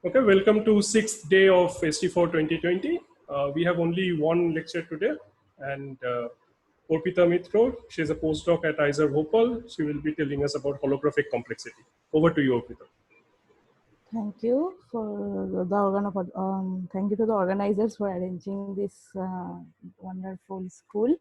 Okay, welcome to sixth day of ST4 2020. We have only one lecture today, and Orpita Mitro, she's a postdoc at IISER Bhopal. She will be telling us about holographic complexity. Over to you, Orpita. Thank you for thank you to the organizers for arranging this wonderful school.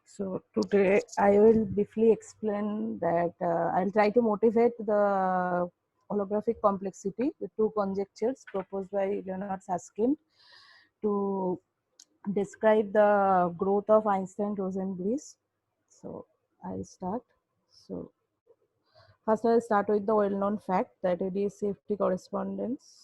So today I will briefly explain that I'll try to motivate the holographic complexity, the two conjectures proposed by Leonard Susskind to describe the growth of Einstein-Rosen-Bliss. So I'll start. So first I'll start with the well-known fact that ADS-CFT correspondence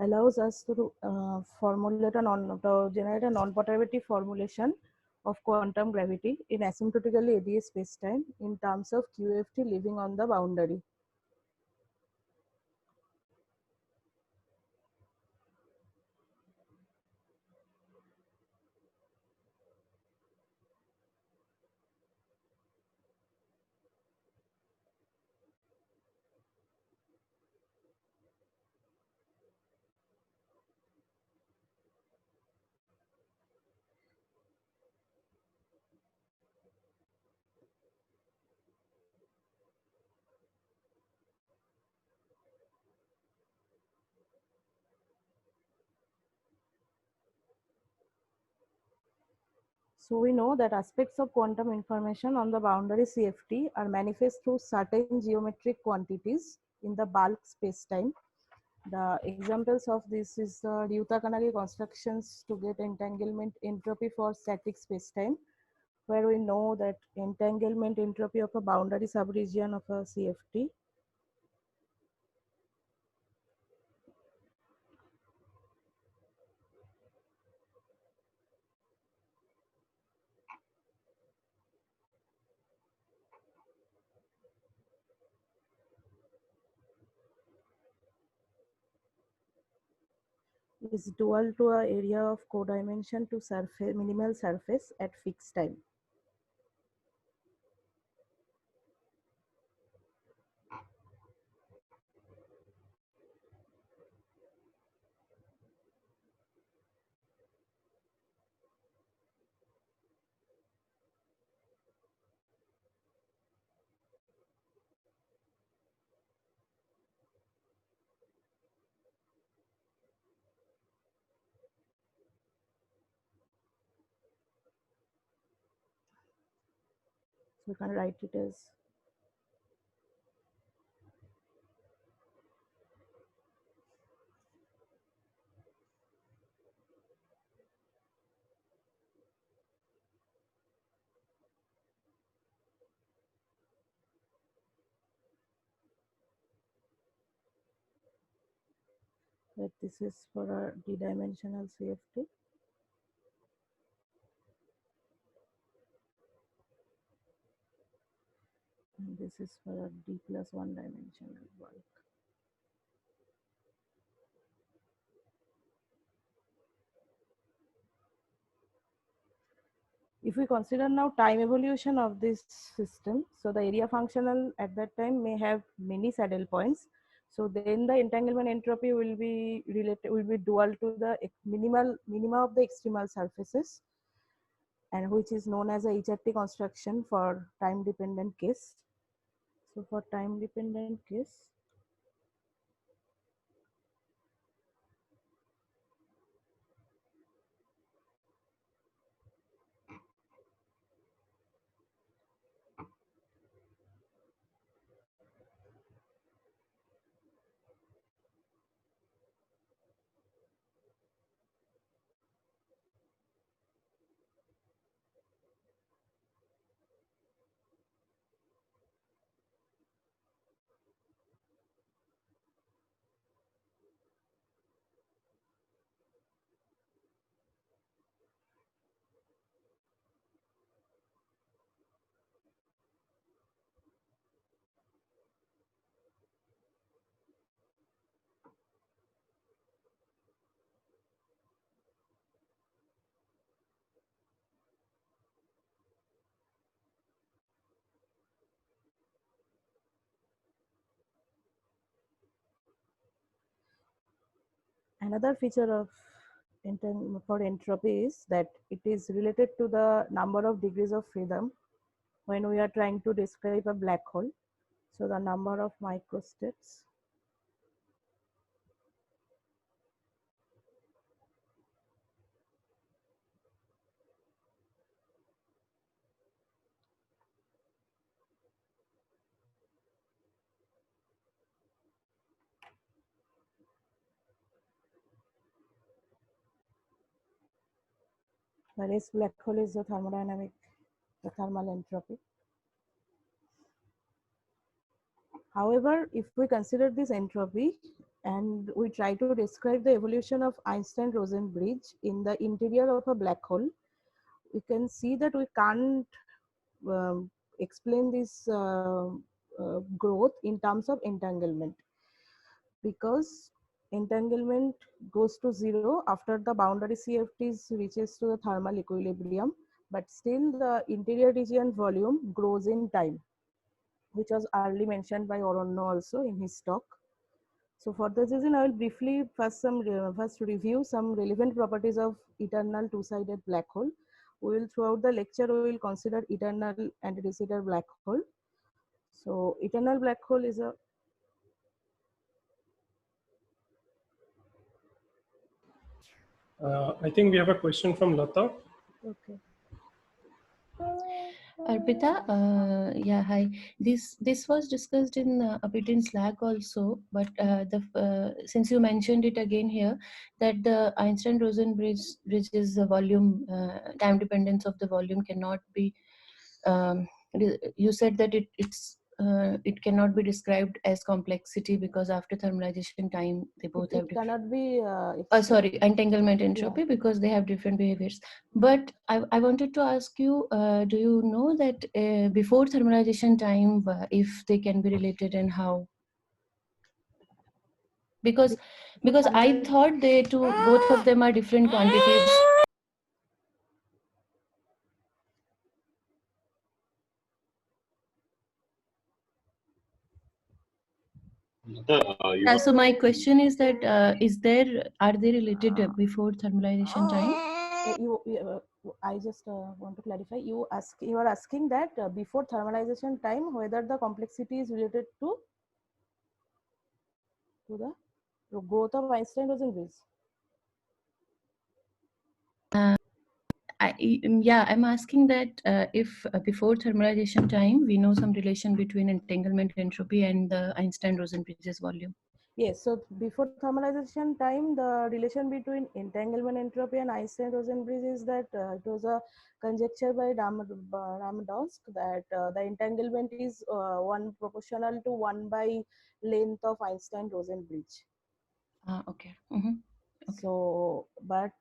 allows us to generate a non-perturbative formulation of quantum gravity in asymptotically ADS spacetime in terms of QFT living on the boundary. So we know that aspects of quantum information on the boundary CFT are manifest through certain geometric quantities in the bulk spacetime. The examples of this is the Ryuta-Kanagi constructions to get entanglement entropy for static spacetime, where we know that entanglement entropy of a boundary subregion of a CFT is dual to a area of codimension to surface minimal surface at fixed time. So you can write it as that this is for a d-dimensional CFT. And this is for a d plus 1 dimensional bulk. If we consider now time evolution of this system, so the area functional at that time may have many saddle points. So then the entanglement entropy will be related, will be dual to the minima of the extremal surfaces, and which is known as a HRT construction for time dependent case. So for time dependent case, Another feature of for entropy is that it is related to the number of degrees of freedom when we are trying to describe a black hole. So the number of microsteps. Whereas black hole is the thermal entropy. However, if we consider this entropy and we try to describe the evolution of Einstein-Rosen bridge in the interior of a black hole, we can see that we can't explain this growth in terms of entanglement, because entanglement goes to zero after the boundary CFTs reaches to the thermal equilibrium, but still the interior region volume grows in time, which was early mentioned by Orono also in his talk. So for this reason, I will briefly first review some relevant properties of eternal two-sided black hole. We will throughout the lecture we will consider eternal and de Sitter black hole. So eternal black hole is a I think we have a question from Lata. okay. Arpita, yeah, hi. This was discussed in a bit in Slack also, but since you mentioned it again here, that the Einstein-Rosen bridge's volume time dependence of the volume cannot be. You said that it cannot be described as complexity because after thermalization time they both have different. Cannot be. Sorry, entanglement entropy, because they have different behaviors. But I wanted to ask you, do you know that before thermalization time, if they can be related and how? Because I thought both of them are different quantities. So my question is that are they related before thermalization time? I just want to clarify. You are asking that before thermalization time whether the complexity is related to the growth of Einstein-Rosen bridge. I'm asking that if before thermalization time we know some relation between entanglement entropy and the Einstein-Rosen bridge's volume. Yes, so before thermalization time, the relation between entanglement entropy and Einstein-Rosen bridge is that it was a conjecture by Ramadowsk that the entanglement is one proportional to 1 by length of Einstein-Rosen bridge. Okay. Mm-hmm. Okay. So, but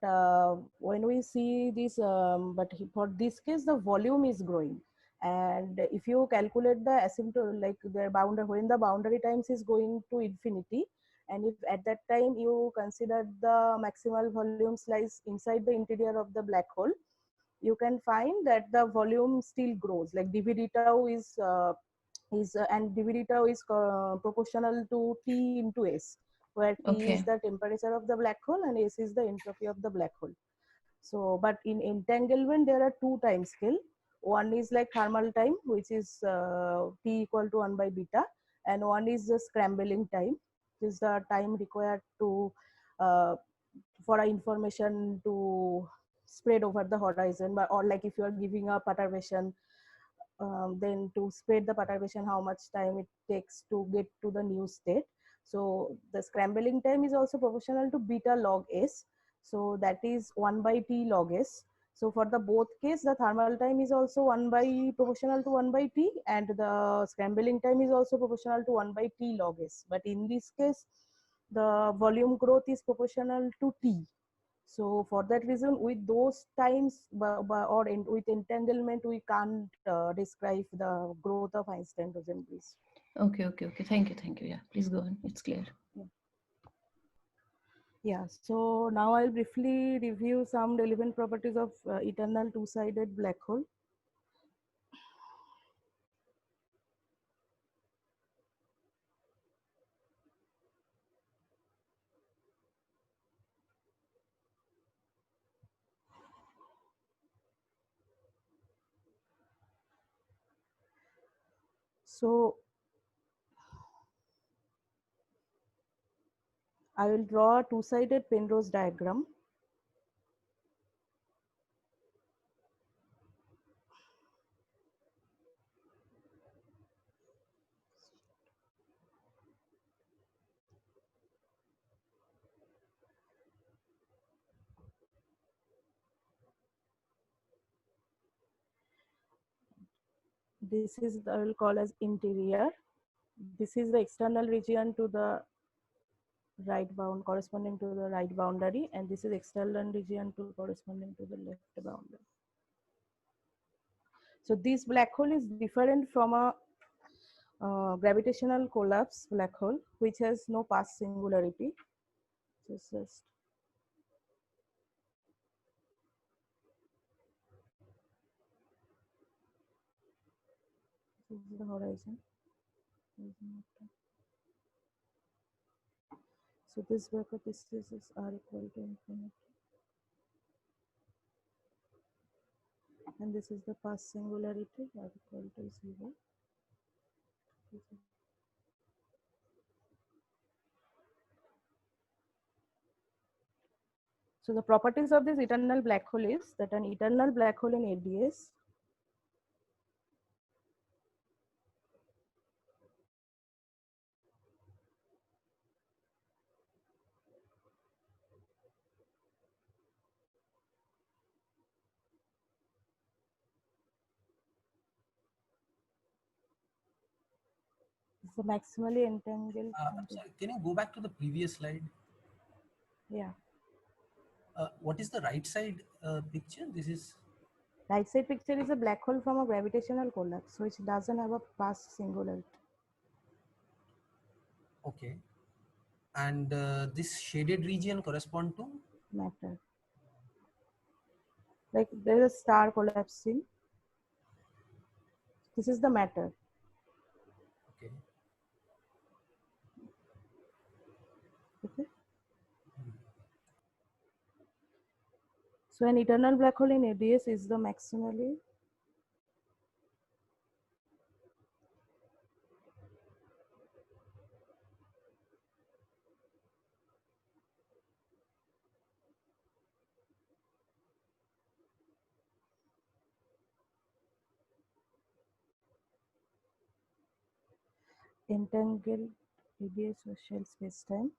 when we see this, for this case, the volume is growing. And if you calculate the asymptote, like the boundary, when the boundary times is going to infinity, and if at that time you consider the maximal volume lies inside the interior of the black hole, you can find that the volume still grows. Like dV tau is and dV tau is proportional to T into S, where T is the temperature of the black hole and S is the entropy of the black hole. So, but in entanglement, there are two time scale. One is like thermal time, which is T equal to 1 by beta, and one is the scrambling time, which is the time required to for information to spread over the horizon, or like if you are giving a perturbation, then to spread the perturbation, how much time it takes to get to the new state. So the scrambling time is also proportional to beta log S. So that is 1 by T log S. So for the both case, the thermal time is also 1 by proportional to 1 by T, and the scrambling time is also proportional to 1 by T log S. But in this case, the volume growth is proportional to T. So for that reason, with those times with entanglement, we can't describe the growth of Einstein-Rosen bridge. Okay. Thank you. Yeah, please go on. It's clear. Yeah. So now I'll briefly review some relevant properties of eternal two-sided black hole. So I will draw a two-sided Penrose diagram. This is I will call as interior. This is the external region to the right bound corresponding to the right boundary, and this is external region to corresponding to the left boundary. So this black hole is different from a gravitational collapse black hole, which has no past singularity. Just this is the horizon. So this bracket is r equal to infinity, and this is the past singularity r equal to 0. So the properties of this eternal black hole is that an eternal black hole in ADS is a maximally entangled. Sorry, can you go back to the previous slide? Yeah. What is the right side picture? This is Right side picture is a black hole from a gravitational collapse, which doesn't have a past singularity. okay. And this shaded region correspond to? Matter. Like there is a star collapsing. This is the matter. Okay. Okay. So an eternal black hole in ADS is the maximally entangled ADS or shell spacetime.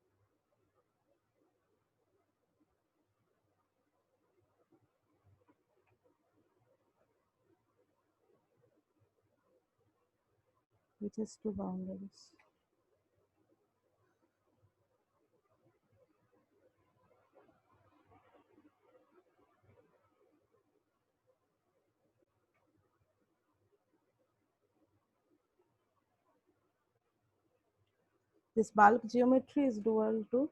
Which has two boundaries. This bulk geometry is dual to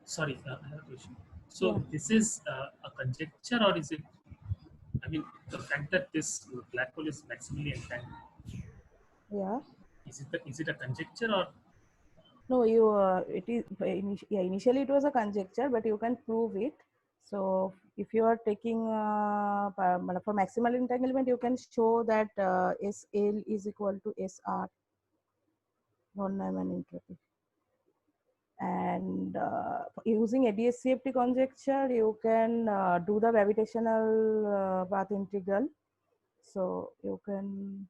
Sorry, I have a question. So yeah. this is a conjecture, or is it? I mean, the fact that this black hole is maximally entangled, Yeah. is it a conjecture, or No, you it is yeah, initially it was a conjecture, but you can prove it. So if you are taking for maximal entanglement, you can show that SL is equal to SR, von Neumann entropy. And using ADS-CFT conjecture, you can do the gravitational path integral. So you can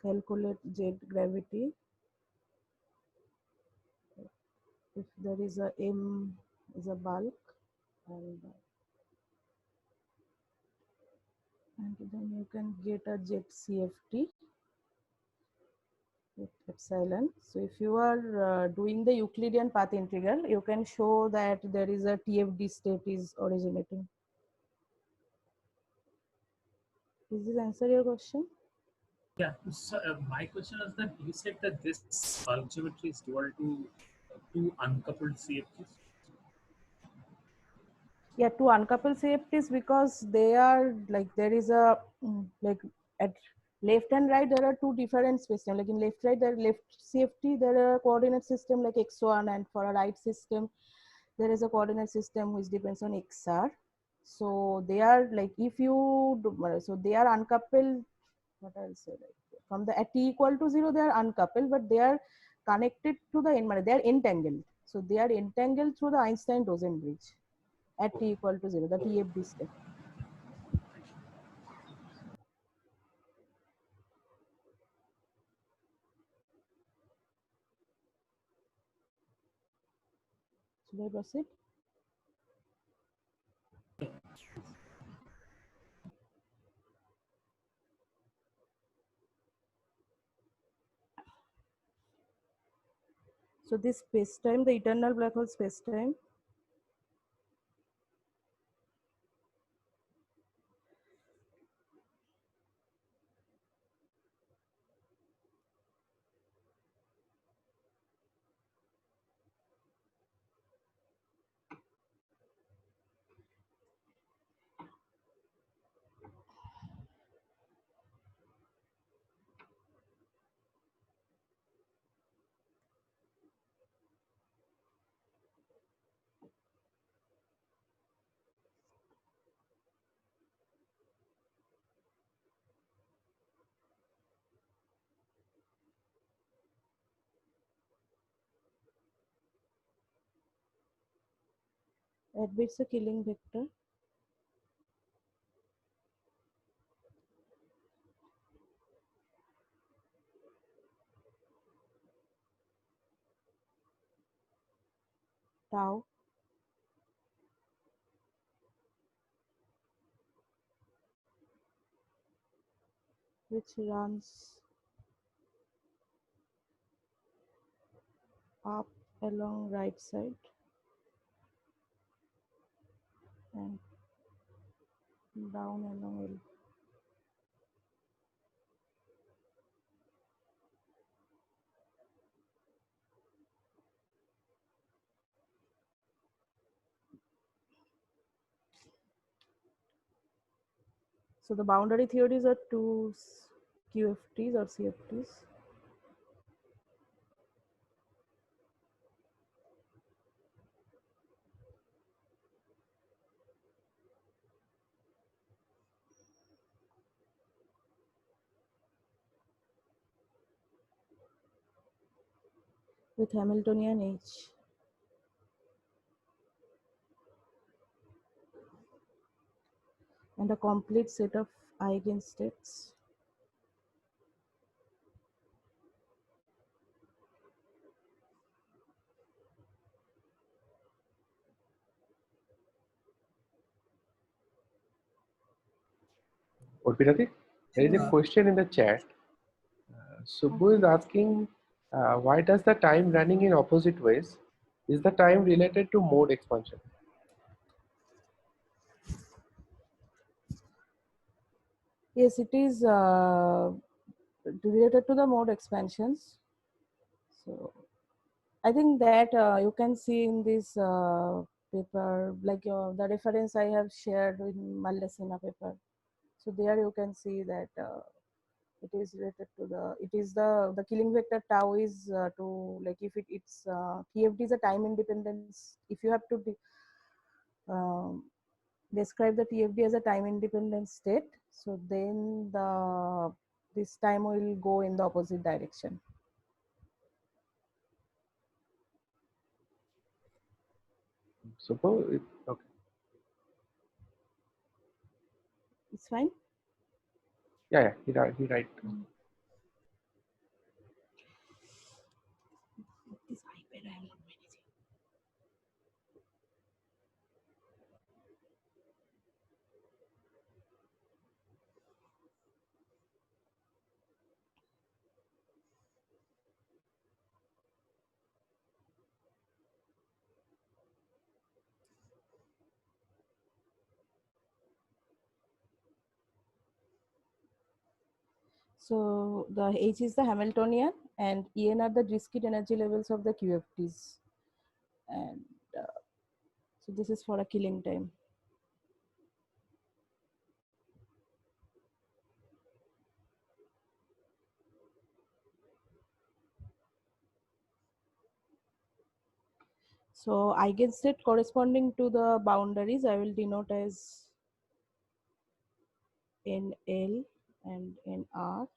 calculate Z gravity if there is a M is a bulk, and then you can get a ZCFT with epsilon. So if you are doing the Euclidean path integral, you can show that there is a TFD state is originating. Does this answer your question? Yeah. So my question is that you said that this bulk geometry is dual to two uncoupled CFTs. Yeah, to uncouple CFTs because they are like there is a like at left and right there are two different systems. Like in left right there left CFT there are coordinate system like x1, and for a right system there is a coordinate system which depends on xr. So they are like if you do, so they are uncoupled. What I'll say like from the at t equal to 0 they are uncoupled, but they are connected to the end. They are entangled. So they are entangled through the Einstein-Rosen bridge at t equal to 0, the TFD step. Should I proceed? So this spacetime, the eternal black hole spacetime, admits a killing vector. Tau which runs up along right side and down along L. So the boundary theories are two QFTs or CFTs. With Hamiltonian H. And a complete set of eigenstates. Urpitati, there is a question in the chat. Subbu is asking, why does the time running in opposite ways? Is the time related to mode expansion? Yes, it is related to the mode expansions. So I think that you can see in this paper, like the reference I have shared in Mallesina paper. So there you can see that it is related to the killing vector tau is to like if it's TFD is a time independence. If you have to describe the TFD as a time independent state, so then this time will go in the opposite direction. Suppose okay. It's fine. Yeah, he right. This iPad I am not managing. So the H is the Hamiltonian and En are the discrete energy levels of the QFTs. And so this is for a killing time. So eigenstate corresponding to the boundaries I will denote as NL and NR.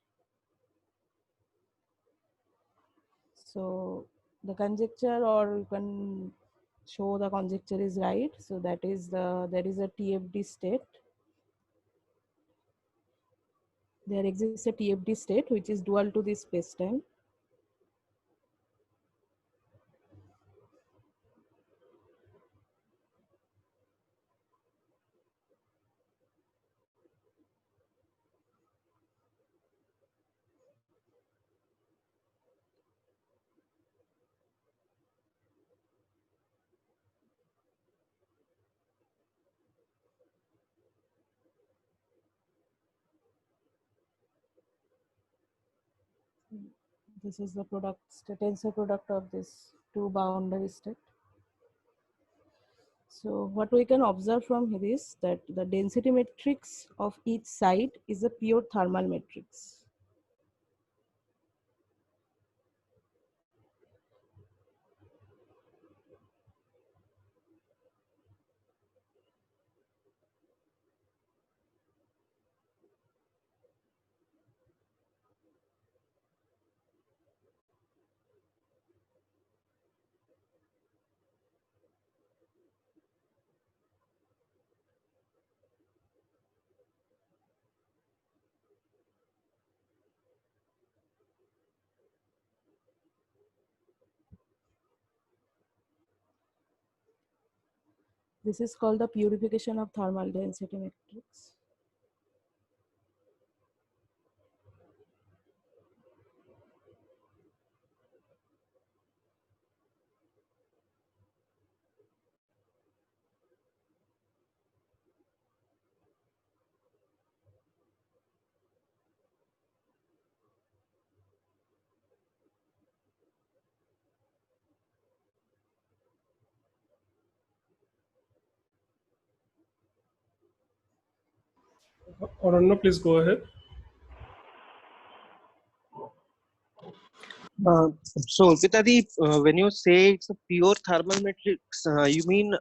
So the conjecture, or you can show the conjecture is right. So that is there is a TFD state. There exists a TFD state which is dual to this spacetime. This is the product, tensor product of this two boundary state. So what we can observe from this, that the density matrix of each side is a pure thermal matrix. This is called the purification of thermal density matrix. Aranya, please go ahead. So, Urpitadi, when you say it's a pure thermal matrix, you mean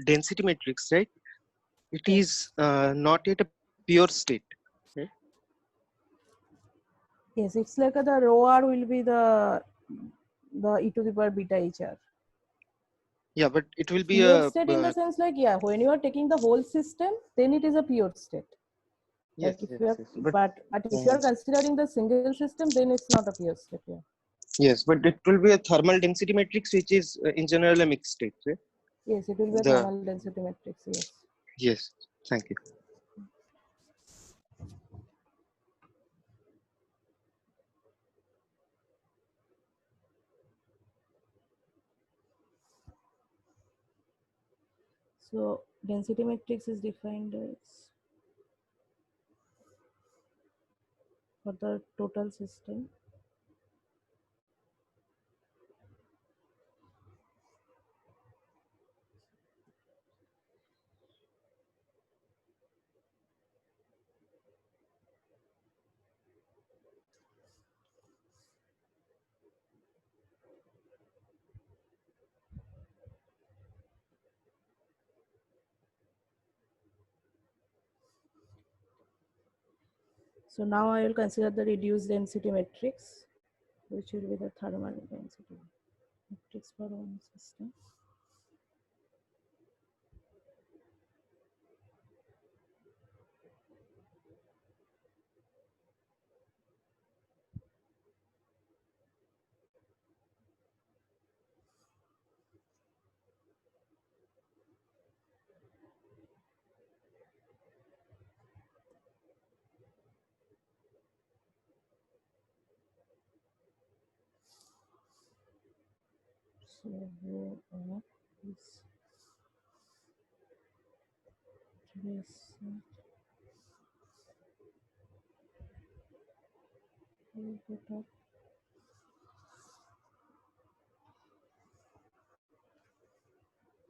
density matrix, right? It is not yet a pure state. Right? Yes, it's like the rho r will be the e to the power beta HR. Yeah, but it will be Pure a state in the sense like, yeah, when you are taking the whole system, then it is a pure state. yes, Like if yes, you are, yes. but if you are considering the single system, then it's not a pure state. Yeah. Yes, but it will be a thermal density matrix, which is in general a mixed state. Right? Yes, it will be a thermal density matrix. Yes. Yes, thank you. So density matrix is defined as for the total system. So now I will consider the reduced density matrix, which will be the thermal density matrix for one system. So here is this.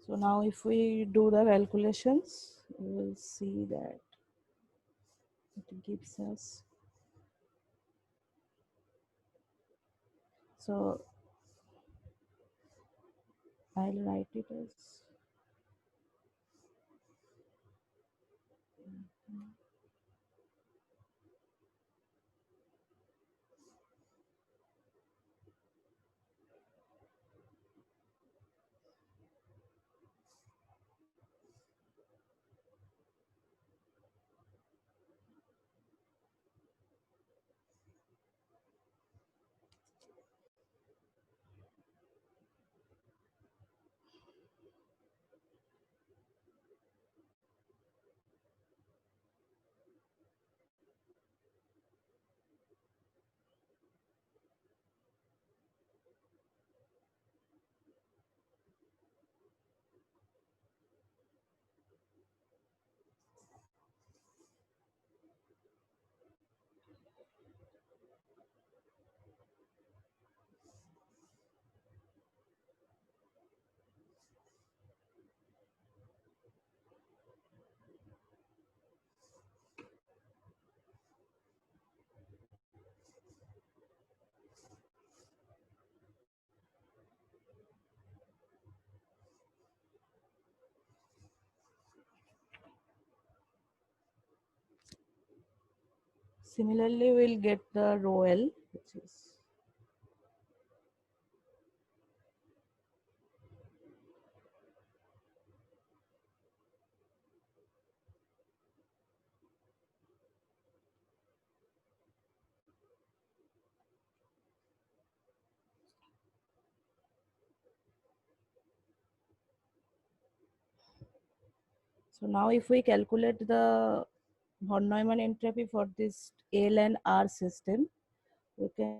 So now if we do the calculations, we will see that it gives us. So I'll write it as similarly we'll get the row L, which is so now if we calculate the von Neumann entropy for this L and R system, we can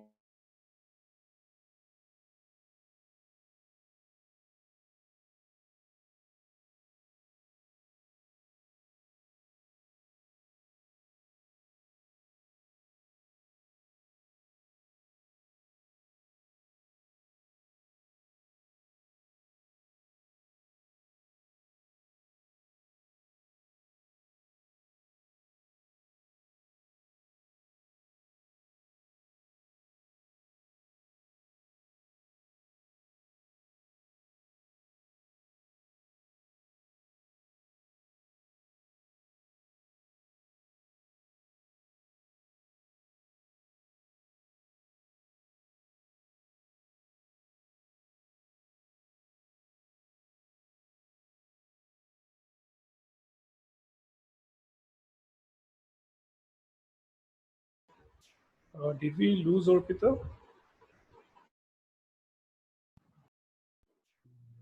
Did we lose Orpita?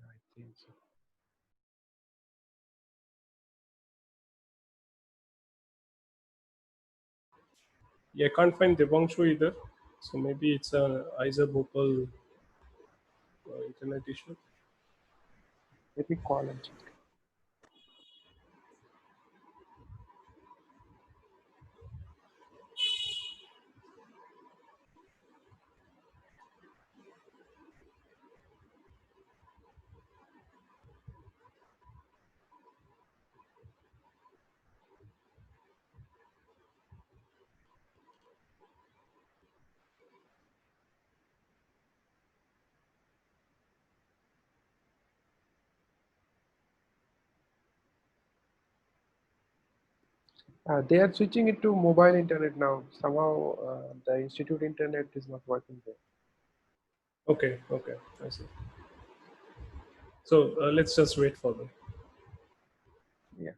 I think so. Yeah, I can't find Devanshu either. So maybe it's a Isa Bhopal internet issue. Let me call and check. They are switching it to mobile internet now. Somehow the institute internet is not working there. Okay, okay, I see. So let's just wait for them. Yeah.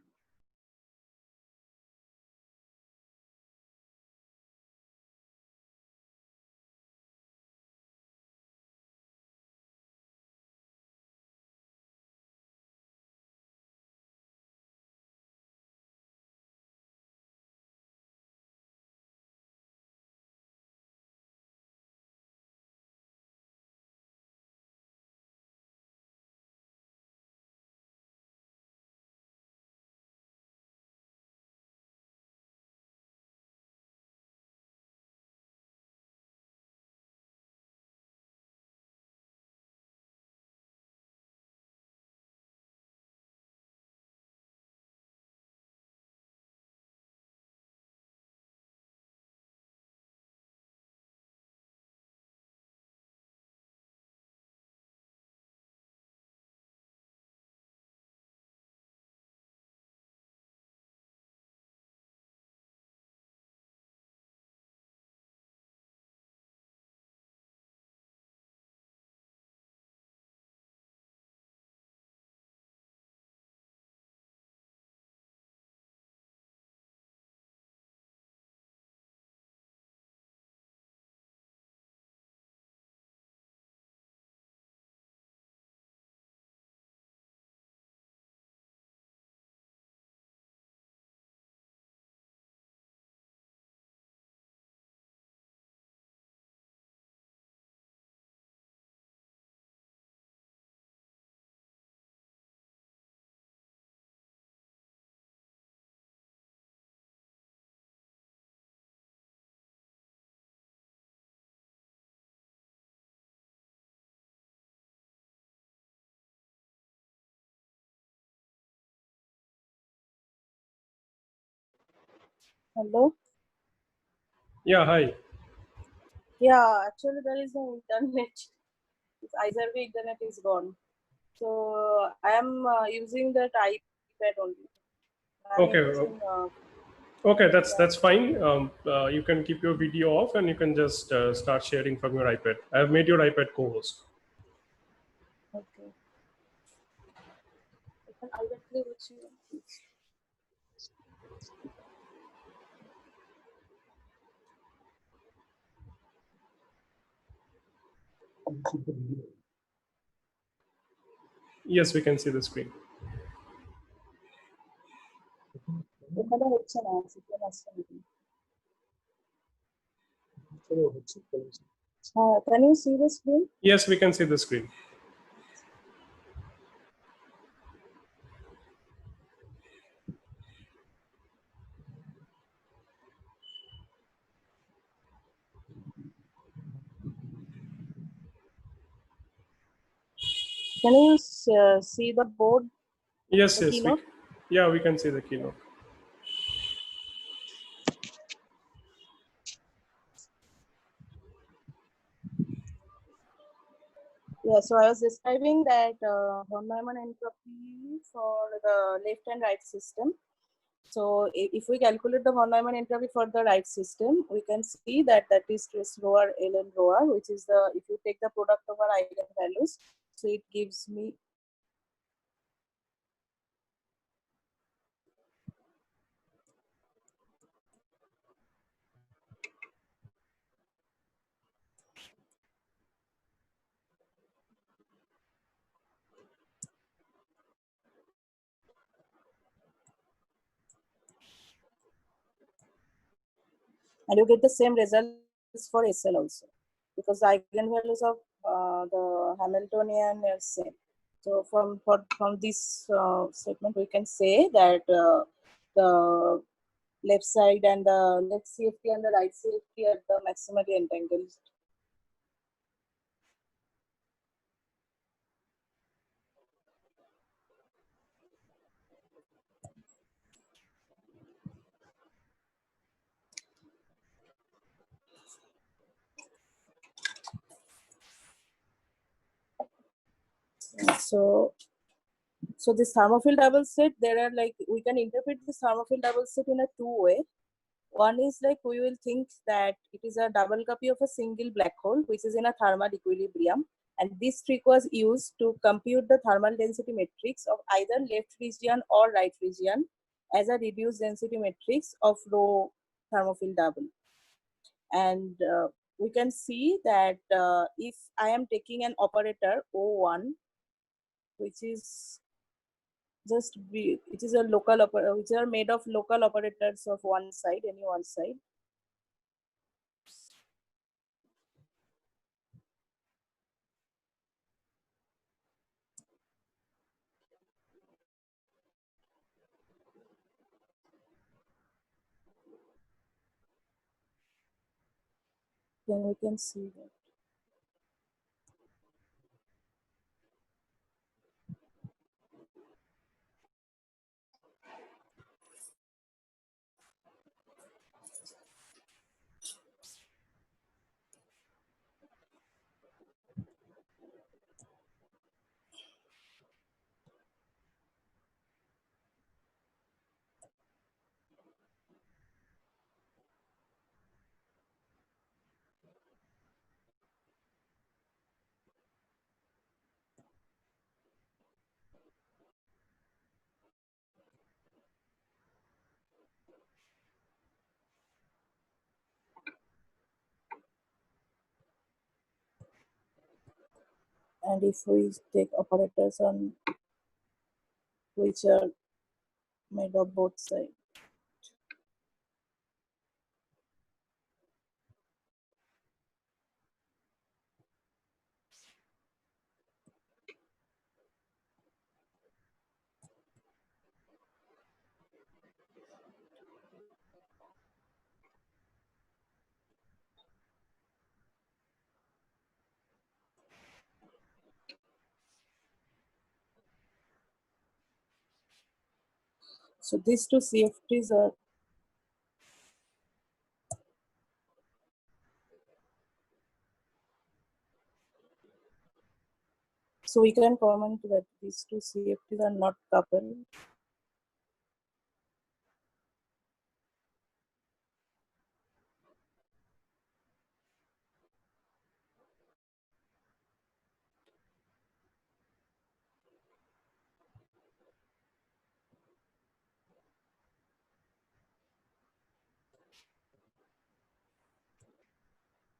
Hello. Yeah, hi. Yeah, actually there is no internet. It's either way internet is gone. So I am using that iPad only. I'm Okay, using okay, yeah. that's fine. You can keep your video off and you can just start sharing from your iPad. I have made your iPad co-host. Okay. এখন iPad play হচ্ছে। Yes, we can see the screen. এখানে হচ্ছে না, system আসছে নাকি? Can you see the screen? Yes, we can see the screen. Can you see the board? Yes, The yes, keynote? yeah, we can see the keynote. Yeah, so I was describing that von Neumann entropy for the left and right system. So if we calculate the von Neumann entropy for the right system, we can see that that is stress rho r ln rho r, which is the, if you take the product of our eigenvalues, so it gives me and you get the same results for SL also, because the eigenvalues of the Hamiltonian are same. So from this statement, we can say that the left side and the left CFT and the right CFT are the maximally entangled. So this thermophile double set, there are like, we can interpret this thermophile double set in a two-way. One is like, we will think that it is a double copy of a single black hole, which is in a thermal equilibrium. And this trick was used to compute the thermal density matrix of either left region or right region as a reduced density matrix of rho thermophile double. And we can see that if I am taking an operator O1, which is just be, it is a local operator, which are made of local operators of one side, any one side. Then we can see that. And if we take operators on which are made of both sides. So these two CFTs are So we can comment that these two CFTs are not coupled.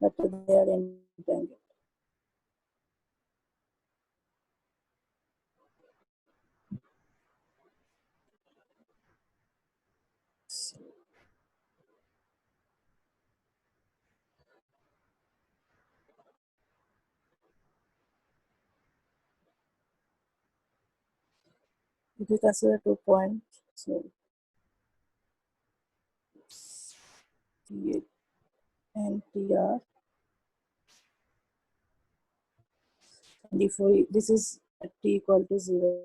But they are entangled. If we consider 2 points, so T and TR, and if this is at T equal to 0,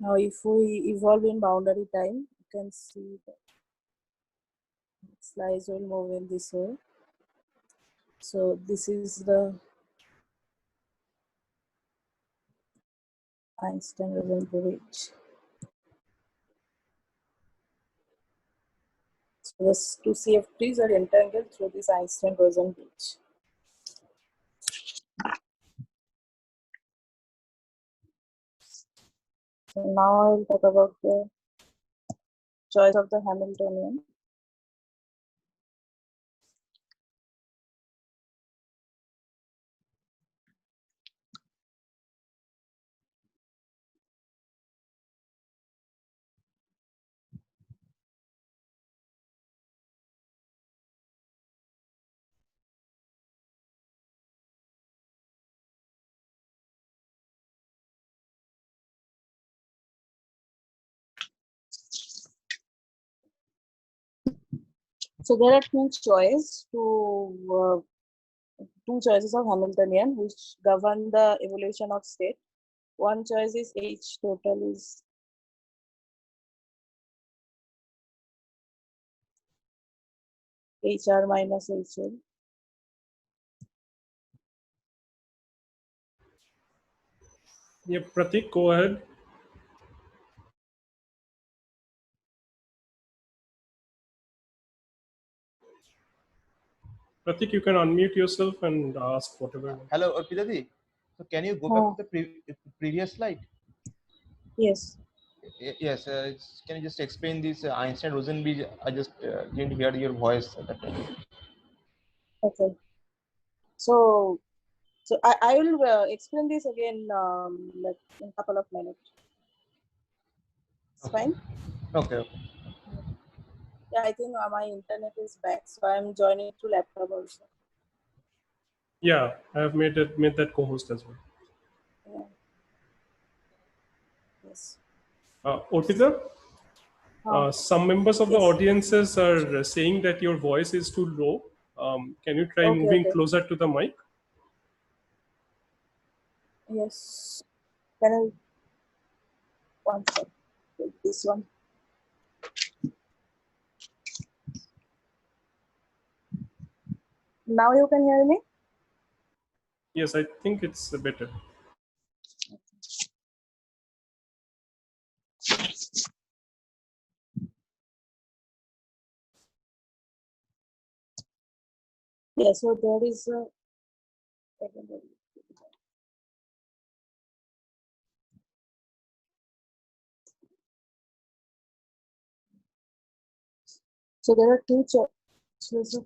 now if we evolve in boundary time, you can see that slice will move in this way. So this is the Einstein-Rosen bridge. So the two CFTs are entangled through this Einstein-Rosen bridge. So now I will talk about the choice of the Hamiltonian. So there are two choices of Hamiltonian which govern the evolution of state. One choice is H total is HR minus HL. Yeah, Pratik, go ahead. Pratik, you can unmute yourself and ask whatever. Hello, Arpita. So can you go back to the previous slide? Yes. Yes. Can you just explain this Einstein-Rosen bridge? I just didn't hear your voice at that time. Okay. So I will explain this again like in a couple of minutes. It's Okay. fine? Okay. Yeah, I think my internet is back, so I'm joining through laptop also. Yeah, I have made that co-host as well. Yeah. Yes. Orpita, some members of the Yes. audiences are saying that your voice is too low. Can you try moving closer to the mic? Yes. Can I? One second. Take this one. Now you can hear me? Yes, I think it's better. Yeah, so there is a so there are two choices.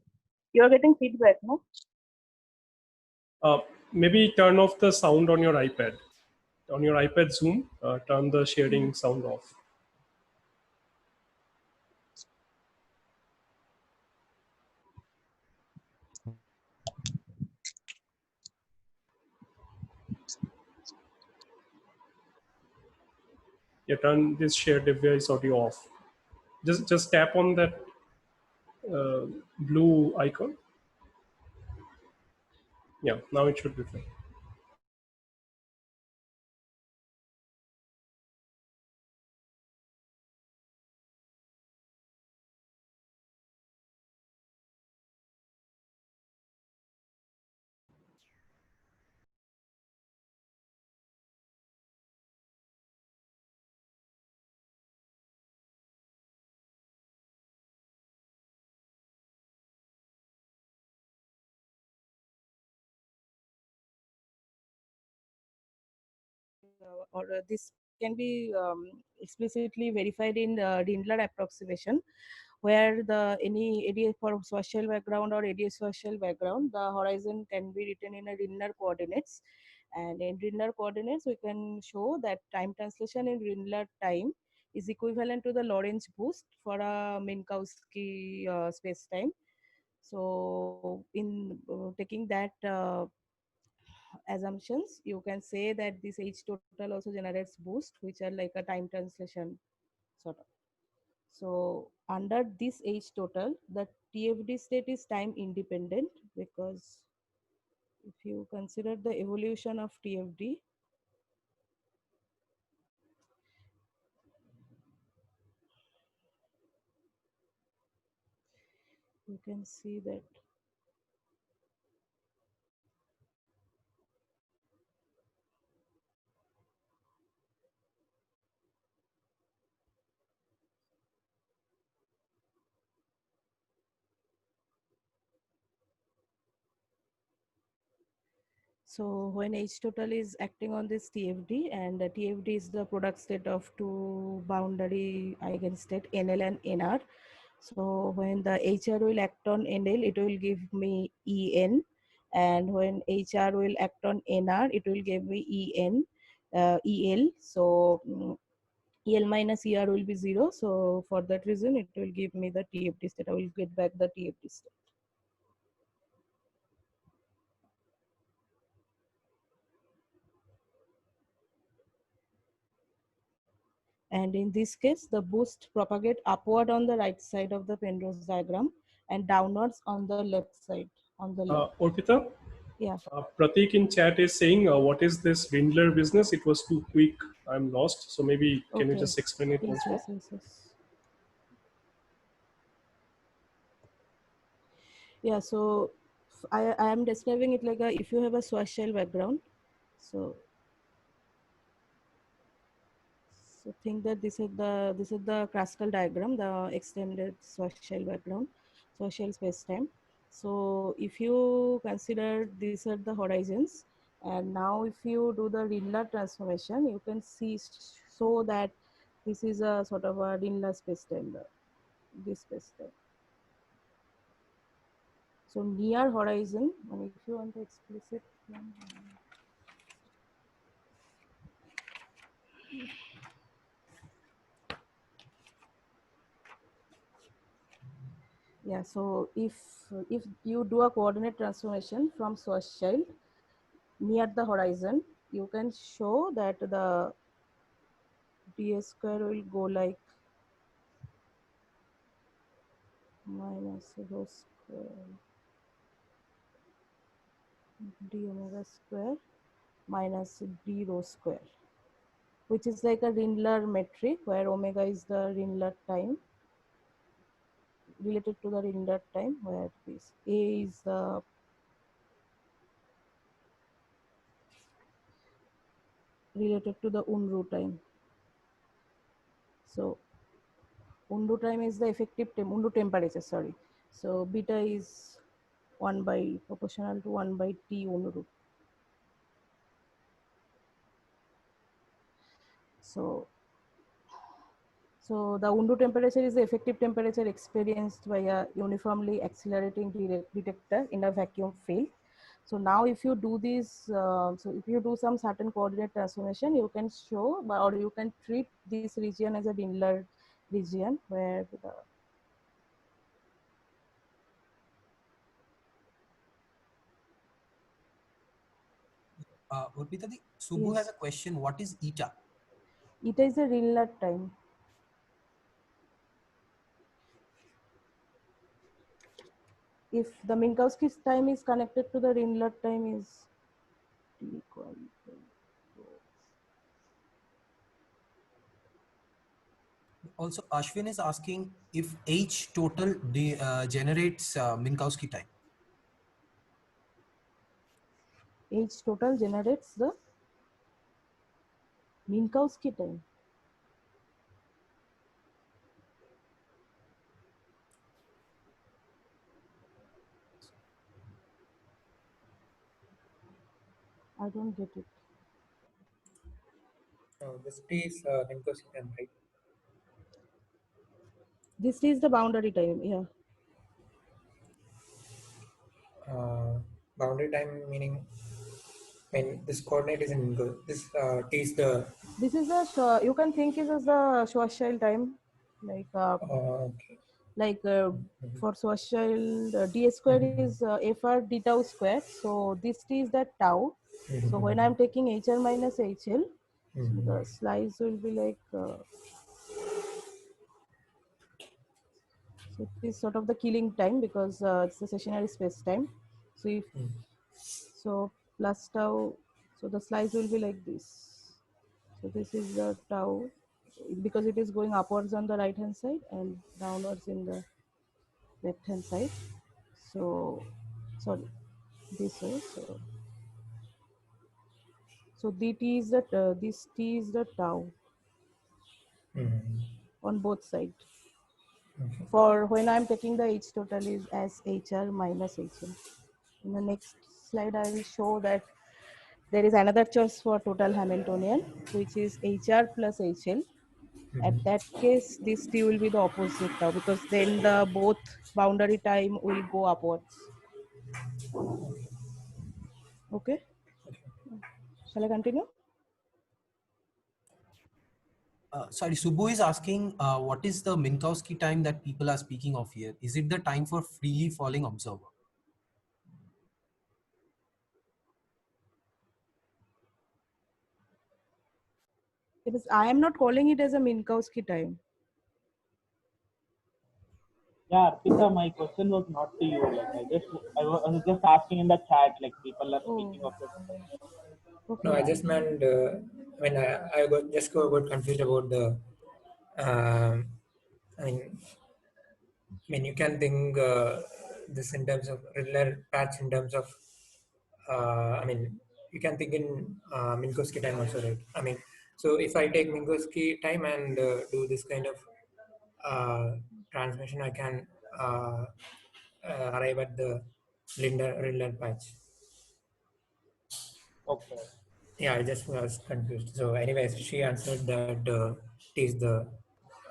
You're getting feedback, no? Maybe turn off the sound on your iPad. On your iPad Zoom, turn the sharing sound off. Yeah, turn this shared device audio off. Just tap on that blue icon. Yeah, now it should be fine. this can be explicitly verified in Rindler approximation, where the any area for social background or social background, the horizon can be written in a Rindler coordinates. And in Rindler coordinates, we can show that time translation in Rindler time is equivalent to the Lorentz boost for a Minkowski space-time. So in taking that assumptions, you can say that this H total also generates boost, which are like a time translation sort of. So under this H total, the TFD state is time independent, because if you consider the evolution of TFD, you can see that so when H total is acting on this TFD, and the TFD is the product state of two boundary eigenstate NL and NR. So when the HR will act on NL, it will give me EN, and when HR will act on NR, it will give me EL. So EL minus ER will be 0. So for that reason, it will give me the TFD state. I will get back the TFD state. And in this case, the boost propagate upward on the right side of the Penrose diagram and downwards on the left side, on the left. Orpita, Yeah. Pratik in chat is saying, what is this Rindler business? It was too quick. I'm lost. So maybe can you Okay. just explain it Yes, once more? yes. Yeah, so I am describing it like if you have a Schwarzschild background, so think that this is the Kruskal diagram, the extended Schwarzschild background, Schwarzschild space-time. So if you consider these are the horizons, and now if you do the Rindler transformation, you can see so that this is a sort of a Rindler space-time, this space-time. So near horizon, and if you want to explicit. Yeah, so if you do a coordinate transformation from Schwarzschild near the horizon, you can show that the ds square will go like minus rho square d omega square minus d rho square, which is like a Rindler metric where omega is the Rindler time, related to the Rindler time, where this A is the related to the Unruh time. So Unruh time is the effective Unruh temperature, sorry. So beta is 1 by proportional to 1 by T Unruh. So the Unruh temperature is the effective temperature experienced by a uniformly accelerating detector in a vacuum field. So now if you do this, so if you do some certain coordinate transformation, you can show or you can treat this region as a Rindler region where the Urpita, Subbu yes. has a question. What is eta? Eta is a Rindler time. If the Minkowski time is connected to the Rindler time is T equal to Also, Ashwin is asking if H total generates Minkowski time. H total generates the Minkowski time. I don't get it. this T is Minkowski time, right? This is the boundary time. Yeah. Boundary time meaning when this coordinate is in Minkowski, this T is the. This is the you can think it as the Schwarzschild time, like Okay. like for Schwarzschild d square is fr d tau square. So this t is the tau. So when I'm taking hr minus hl, so the slice will be like so it is sort of the killing time because it's the stationary space time. So if so plus tau, so the slice will be like this. So this is the tau because it is going upwards on the right hand side and downwards in the left hand side. So sorry, this way. So dt is the this t is the tau on both sides. For when I'm taking the h total is as hr minus hl. In the next slide, I will show that there is another choice for total Hamiltonian, which is hr plus hl. At that case, this t will be the opposite tau because then the both boundary time will go upwards. Okay. Shall I continue? Sorry, Subbu is asking what is the Minkowski time that people are speaking of here? Is it the time for freely falling observer? Because I am not calling it as a Minkowski time. Yeah, Arpita, my question was not to you. Like I was just asking in the chat. Like people are speaking of it. Okay. No, I just meant when I got confused about the. I mean, you can think this in terms of regular patch in terms of. I mean, you can think in Minkowski time also, right? I mean, so if I take Minkowski time and do this kind of transmission, I can arrive at the Linder patch. Okay. Yeah, I just was confused. So, anyways, she answered that T is the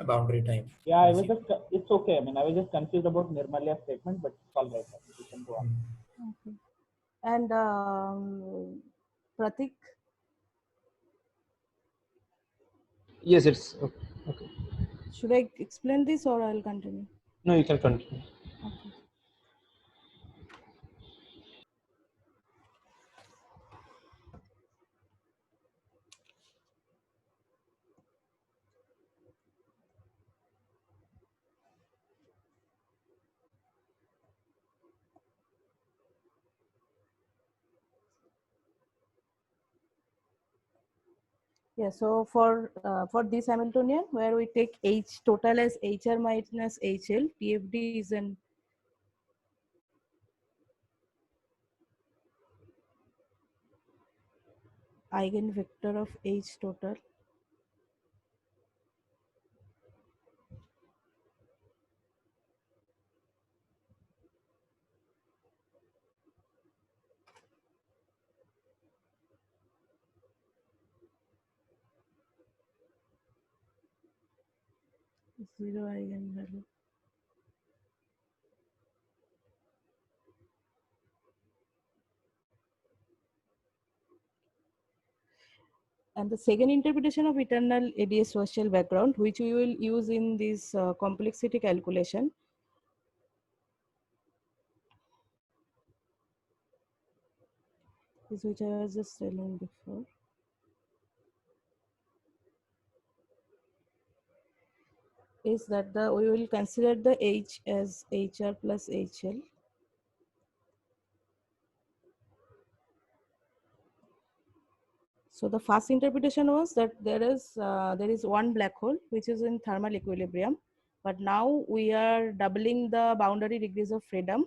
boundary time. Yeah, I was just. It's okay. I mean, I was just confused about Nirmalia's statement, but it's all right. We can go on. Okay. And Pratik, Yes, it's okay. should I explain this or I'll continue? No, you can continue. Okay. Yeah, so for this Hamiltonian, where we take H total as HR minus HL, TFD is an eigenvector of H total. Zero eigenvalue. And the second interpretation of eternal ADS social background, which we will use in this complexity calculation, is which I was just telling before. Is that we will consider the H as HR plus HL. So the first interpretation was that there is one black hole which is in thermal equilibrium, but now we are doubling the boundary degrees of freedom,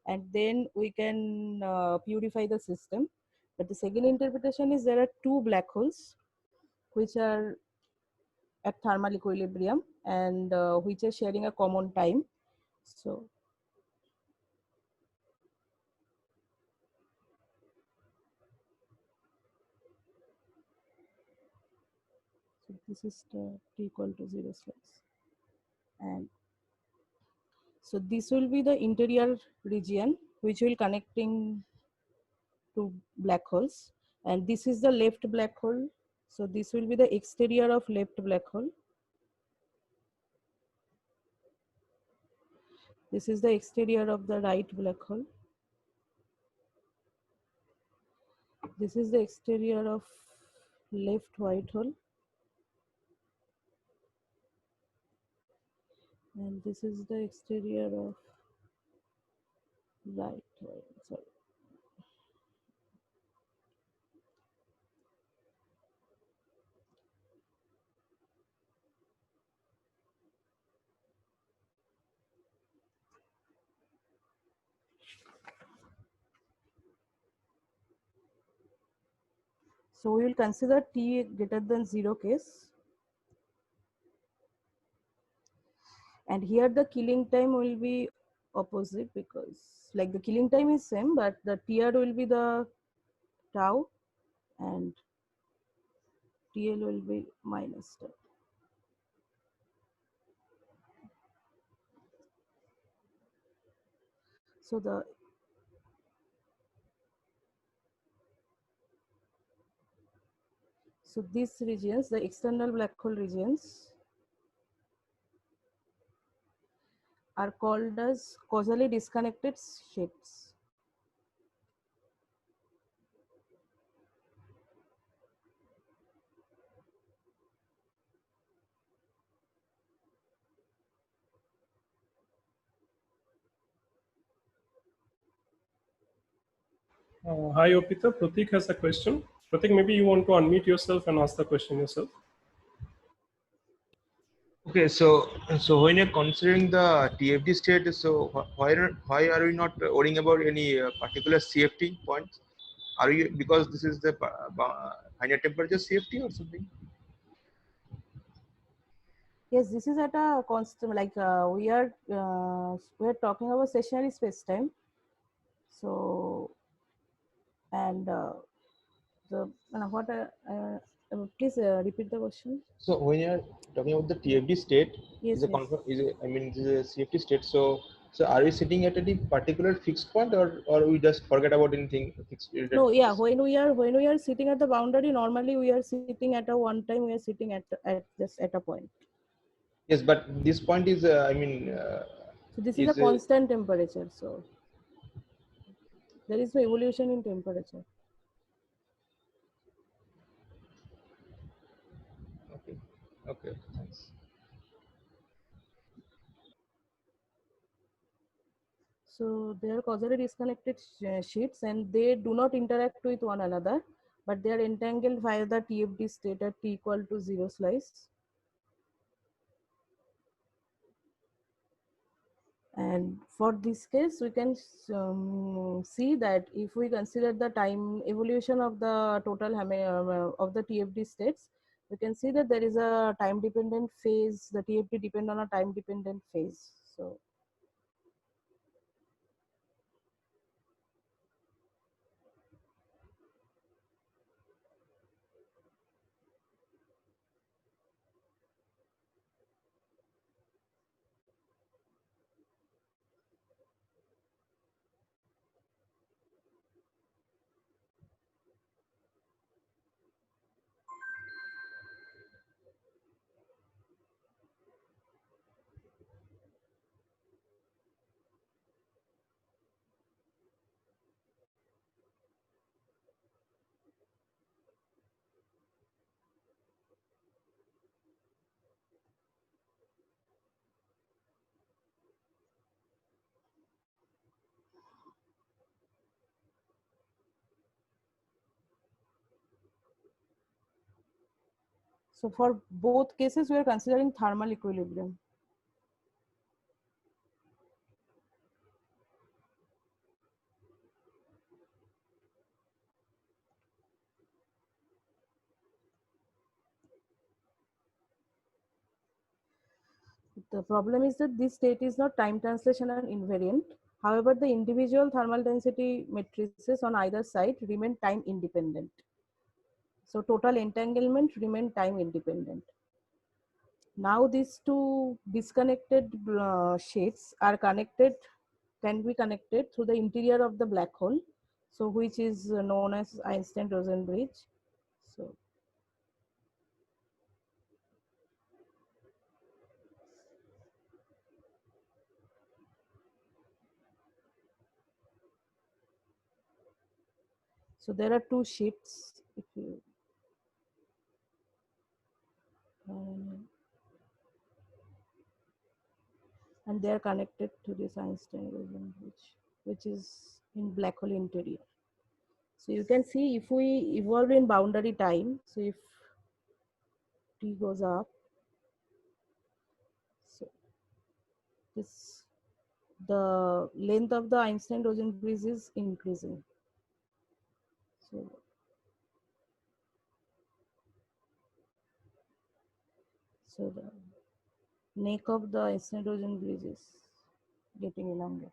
and then we can purify the system. But the second interpretation is there are two black holes which are at thermal equilibrium and which are sharing a common time. So this is the t equal to 0 slice. And so this will be the interior region which will connecting to black holes, and this is the left black hole. So this will be the exterior of left black hole. This is the exterior of the right black hole. This is the exterior of left white hole. And this is the exterior of right, sorry. So we will consider t greater than 0 case. And here the killing time will be opposite, because like the killing time is same, but the TR will be the tau and TL will be minus tau. So these regions, the external black hole regions, are called as causally disconnected shapes. Hi, Opita. Pratik has a question. Pratik, maybe you want to unmute yourself and ask the question yourself. Okay, so when you're considering the TFD state, so why are we not worrying about any particular CFT points? Are you, because this is the finite temperature CFT or something? Yes, this is at a constant, like we are talking about stationary space-time. So, and please repeat the question. So when you're talking about the TFD state, Yes, this is a CFT state. So are we sitting at any particular fixed point, or we just forget about anything fixed? No, yeah. When we are sitting at the boundary, normally we are sitting at a one time. We are sitting at just at a point. Yes, but this point is so this is a constant temperature. So there is no evolution in temperature. Okay. Okay. Thanks. So they are causally disconnected sheets, and they do not interact with one another, but they are entangled via the TFD state at t equal to 0 slice. And for this case, we can see that if we consider the time evolution of the total of the TFD states, we can see that there is a time dependent phase. The TFD depend on a time dependent phase. So So for both cases, we are considering thermal equilibrium. The problem is that this state is not time translational invariant. However, the individual thermal density matrices on either side remain time independent. So total entanglement remain time independent. Now these two disconnected sheets are connected, can be connected through the interior of the black hole, so which is known as Einstein-Rosen bridge. So there are two sheets. If you and they are connected to this Einstein-Rosen bridge, which is in black hole interior. So you can see if we evolve in boundary time, so if t goes up, so this the length of the Einstein-Rosen bridge is increasing. So the neck of the Einstein-Rosen bridge is getting elongated.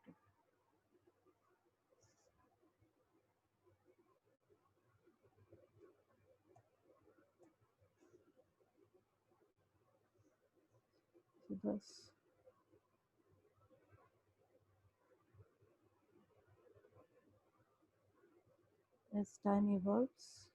So thus, as time evolves,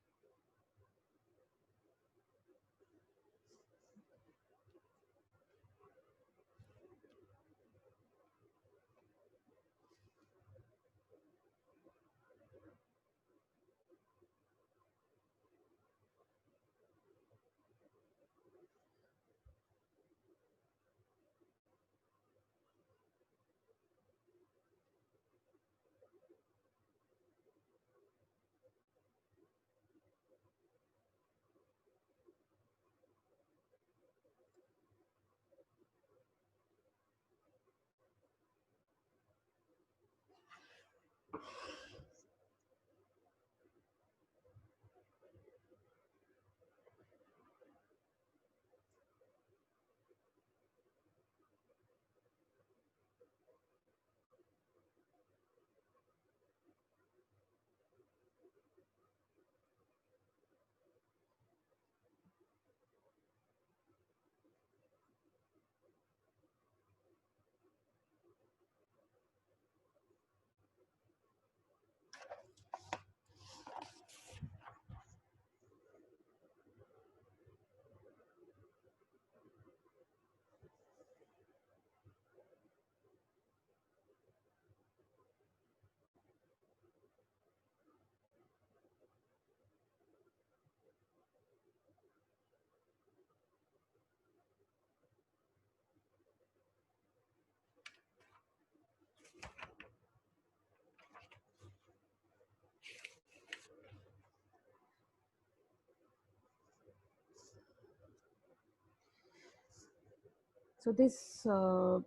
so this so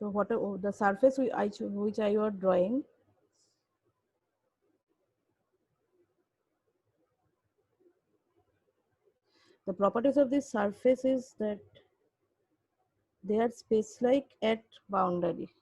what the surface which I was drawing, the properties of this surface is that they are space-like at boundary.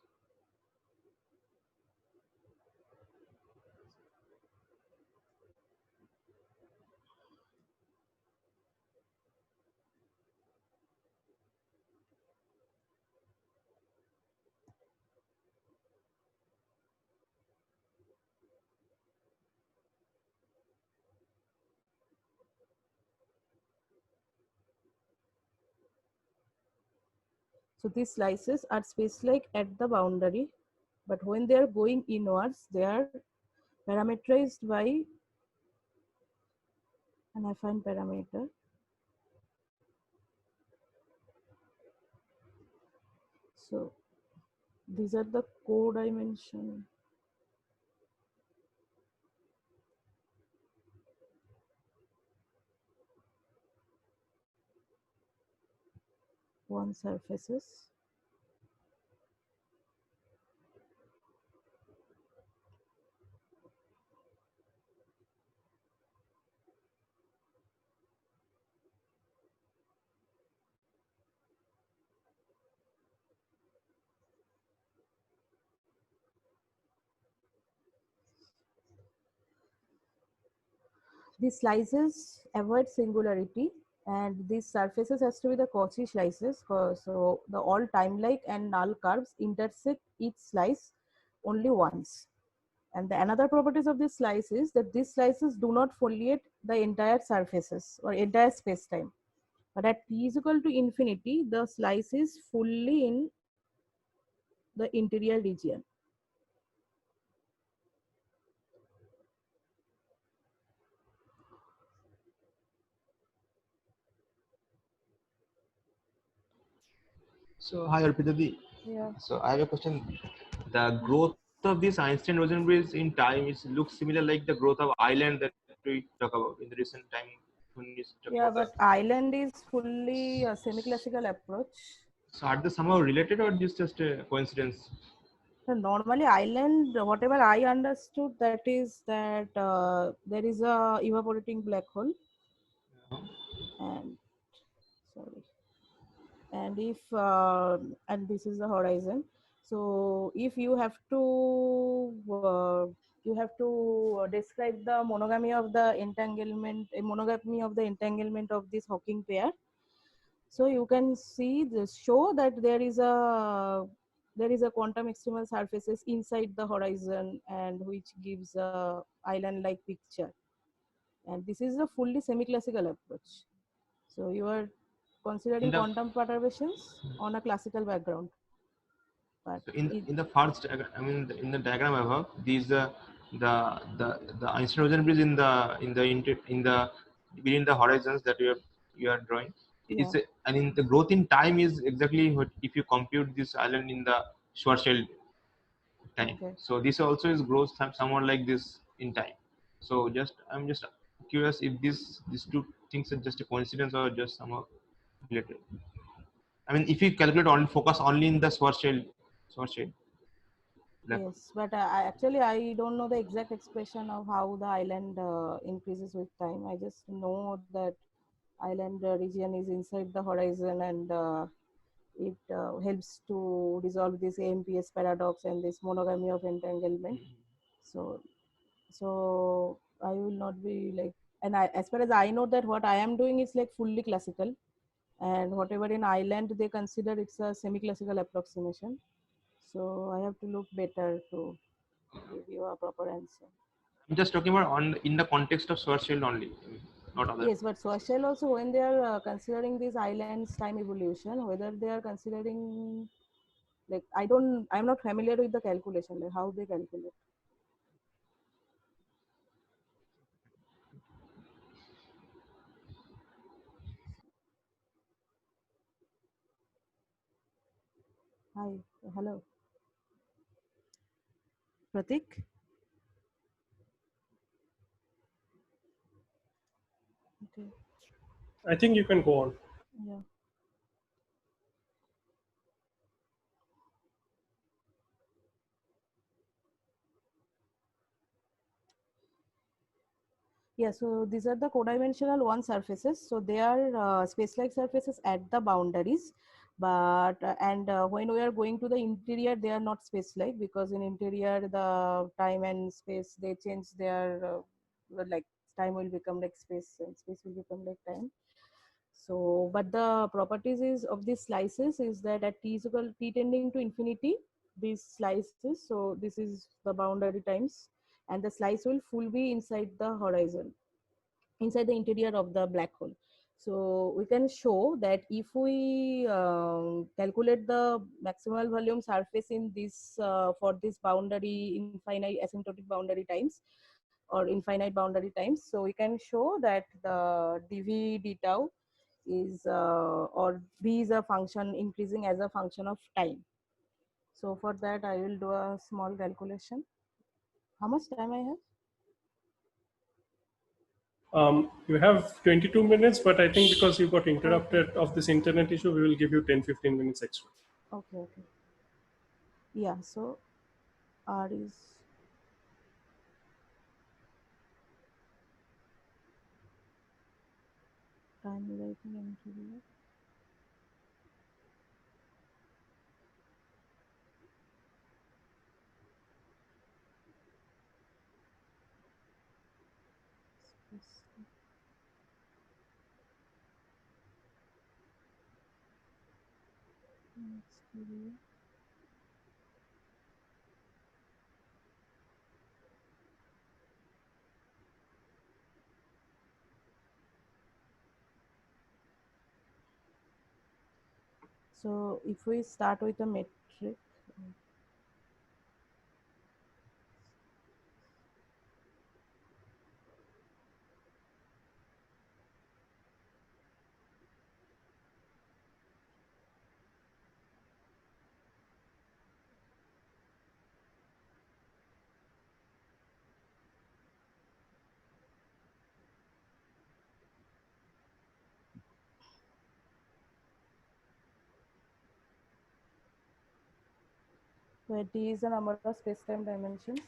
So these slices are space-like at the boundary, but when they are going inwards, they are parameterized by an affine parameter. So these are the co-dimension one surfaces. These slices avoid singularity And these surfaces has to be the Cauchy slices. So the all time-like and null curves intersect each slice only once. And the another properties of this slice is that these slices do not foliate the entire surfaces or entire space-time. But at t is equal to infinity, the slice is fully in the interior region. So hi Arpita. Yeah. So I have a question. The growth of this Einstein-Rosen bridge in time looks similar like the growth of island that we talk about in the recent time when you talk Yeah, about but island is fully a semi-classical approach. So are they somehow related or just a coincidence? So normally island, whatever I understood, that is that there is a evaporating black hole, and sorry, and if and this is the horizon. So if you have to describe the monogamy of the entanglement of this Hawking pair. So you can see this show that there is a quantum extremal surfaces inside the horizon, and which gives a island like picture. And this is a fully semi-classical approach. So you are considering quantum perturbations on a classical background. But So in the first I mean in the diagram I have these the Einstein-Rosen bridge in the between the horizons that you are drawing. yeah. I mean the growth in time is exactly what if you compute this island in the Schwarzschild time. Okay. So this also is growth somewhat like this in time. So I'm just curious if these two things are just a coincidence or just somehow related. I mean, if you calculate focus only in the Schwarzschild. Yes, but I don't know the exact expression of how the island increases with time. I just know that island region is inside the horizon, and it helps to resolve this AMPS paradox and this monogamy of entanglement. So I will not be like, and as far as I know, that what I am doing is like fully classical, and whatever in island they consider it's a semi-classical approximation. So I have to look better to give you a proper answer. I'm just talking about in the context of Schwarzschild only, not other. Yes, but Schwarzschild also, when they are considering these islands time evolution, whether they are considering, like, I'm not familiar with the calculation, like how they calculate. Hi, hello, Pratik. Okay. I think you can go on. Yeah. Yeah, so these are the codimensional one surfaces. So they are space-like surfaces at the boundaries, but when we are going to the interior, they are not space-like, because in interior the time and space they change their like time will become like space and space will become like time. So, but the properties is of these slices is that at t is equal t tending to infinity, these slices. So this is the boundary times, and the slice will full be inside the horizon, inside the interior of the black hole. So we can show that if we calculate the maximal volume surface in this for this boundary infinite asymptotic boundary times or infinite boundary times, so we can show that the dv d tau is or v is a function increasing as a function of time. So for that I will do a small calculation. How much time I have? You have 22 minutes, but I think because you got interrupted Okay. of this internet issue, we will give you 10-15 minutes extra. Okay. Yeah, so R is time relating interior. So if we start with a metric, where D is the number of space-time dimensions.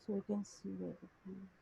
So you can see where it is.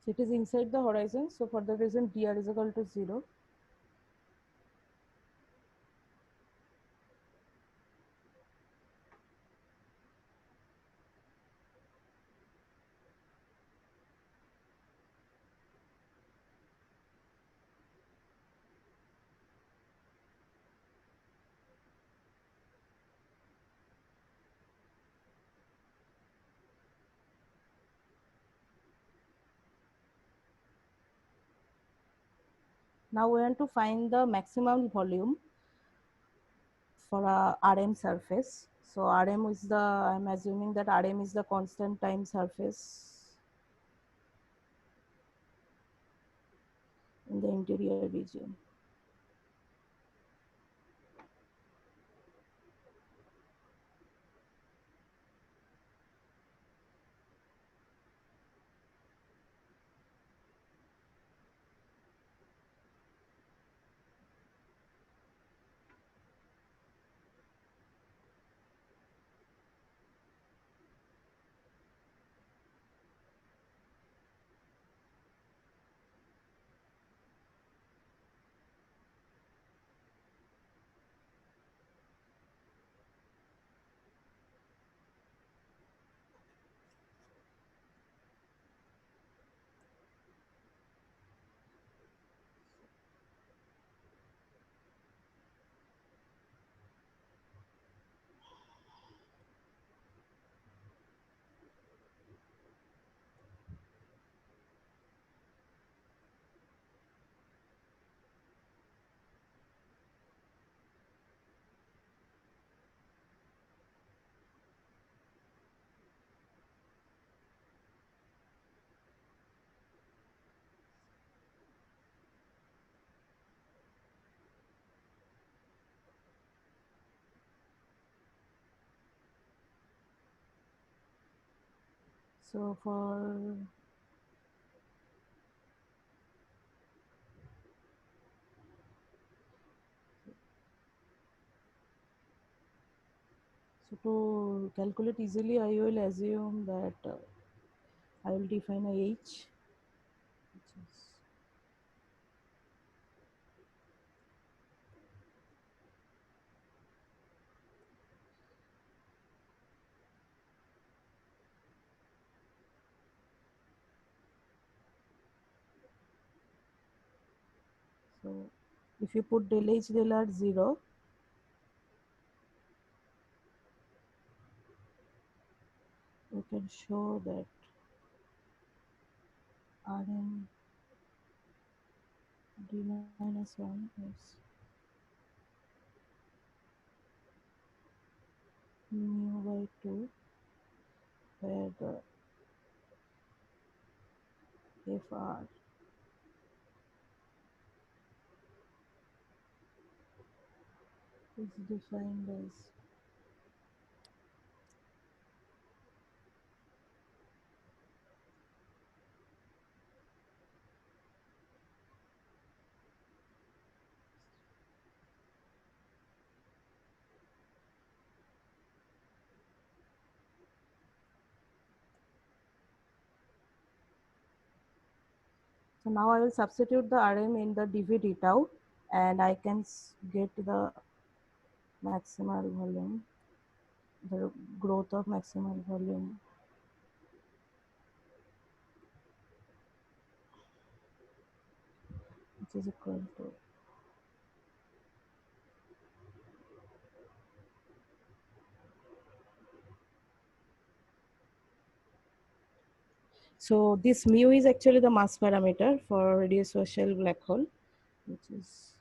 So it is inside the horizon. So for the reason dr is equal to 0. Now we want to find the maximum volume for a RM surface. So RM is the, I'm assuming that RM is the constant time surface in the interior region. So to calculate easily, I will assume that I will define a H, which is so if you put del H del R 0, we can show that Rn d minus 1 is mu by 2, where the Fr is defined as so now I will substitute the Rm in the dV d tau and I can get the maximal volume, the growth of maximal volume which is equal to so this mu is actually the mass parameter for radiosocial black hole, which is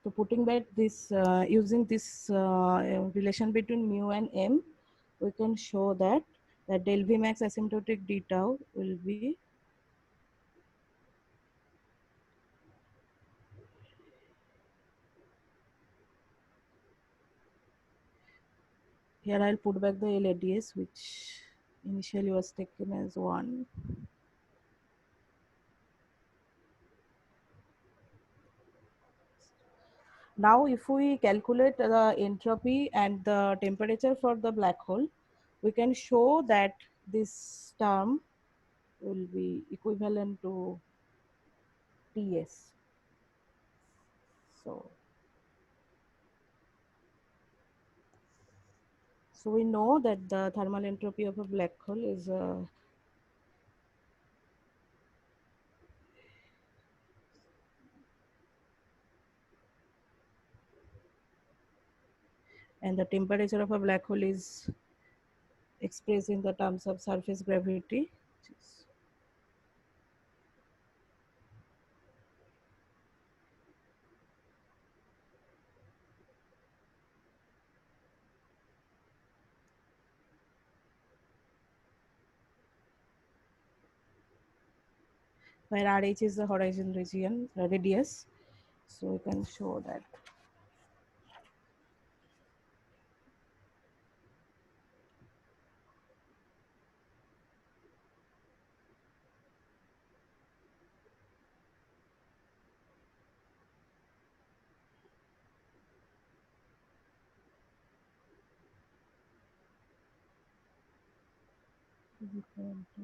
so putting back this using this relation between mu and m, we can show that del V max asymptotic d tau will be here. I'll put back the LADS, which initially was taken as 1. Now, if we calculate the entropy and the temperature for the black hole, we can show that this term will be equivalent to Ts. So we know that the thermal entropy of a black hole is and the temperature of a black hole is expressed in the terms of surface gravity. Where RH is the horizon region radius, so we can show that. Is equal to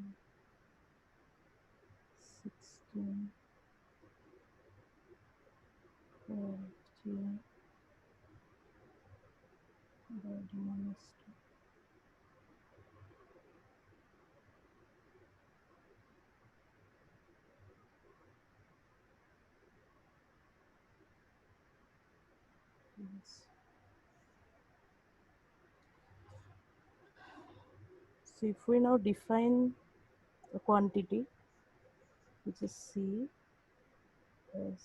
16 G by d minus 2. Yes. So if we now define a quantity, which is C as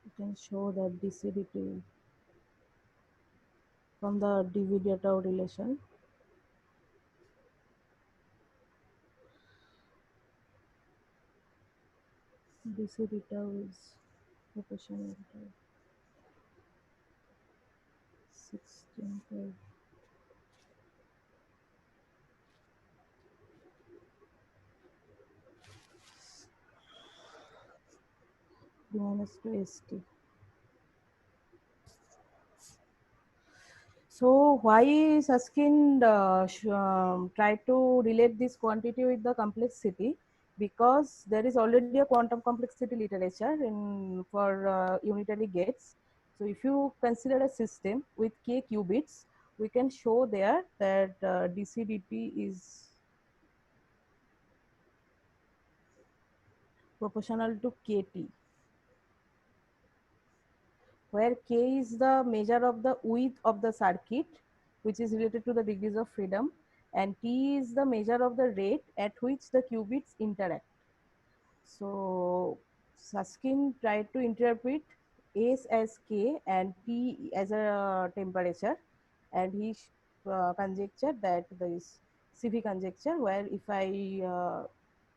you can show that dCdt from the dV d tau relation. dC d tau is proportional to 16 by d minus 2 st. So why Susskind tried to relate this quantity with the complexity? Because there is already a quantum complexity literature in for unitary gates. So if you consider a system with k qubits, we can show there that DCDT is proportional to KT, where K is the measure of the width of the circuit, which is related to the degrees of freedom, and T is the measure of the rate at which the qubits interact. So Susskind tried to interpret S as K and T as a temperature, and he conjectured that there is CV conjecture, where if I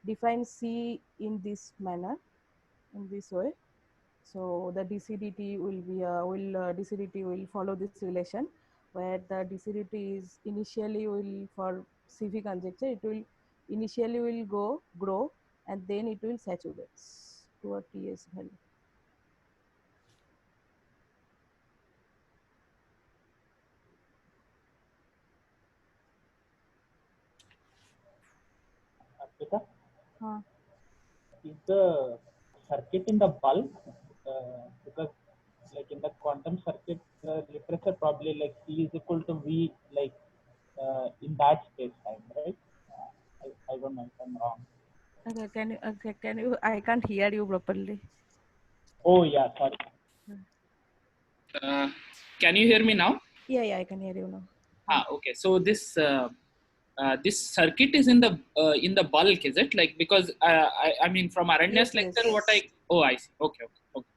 define C in this manner, in this way, so the DCDT will be DCDT will follow this relation, where the DCDT is initially will for CV conjecture, it will initially will grow and then it will saturate to a TS value. Arpita, Huh. is the circuit in the bulk? Because like in the quantum circuit literature, probably like C is equal to V, like in that space time, right? I don't know if I'm wrong. Can you, I can't hear you properly. Oh yeah, sorry. Can you hear me now? Yeah, I can hear you now. Okay. So this circuit is in the bulk, is it? Like, because I mean, from Aranya's lecture, Yes. what I I see. Okay.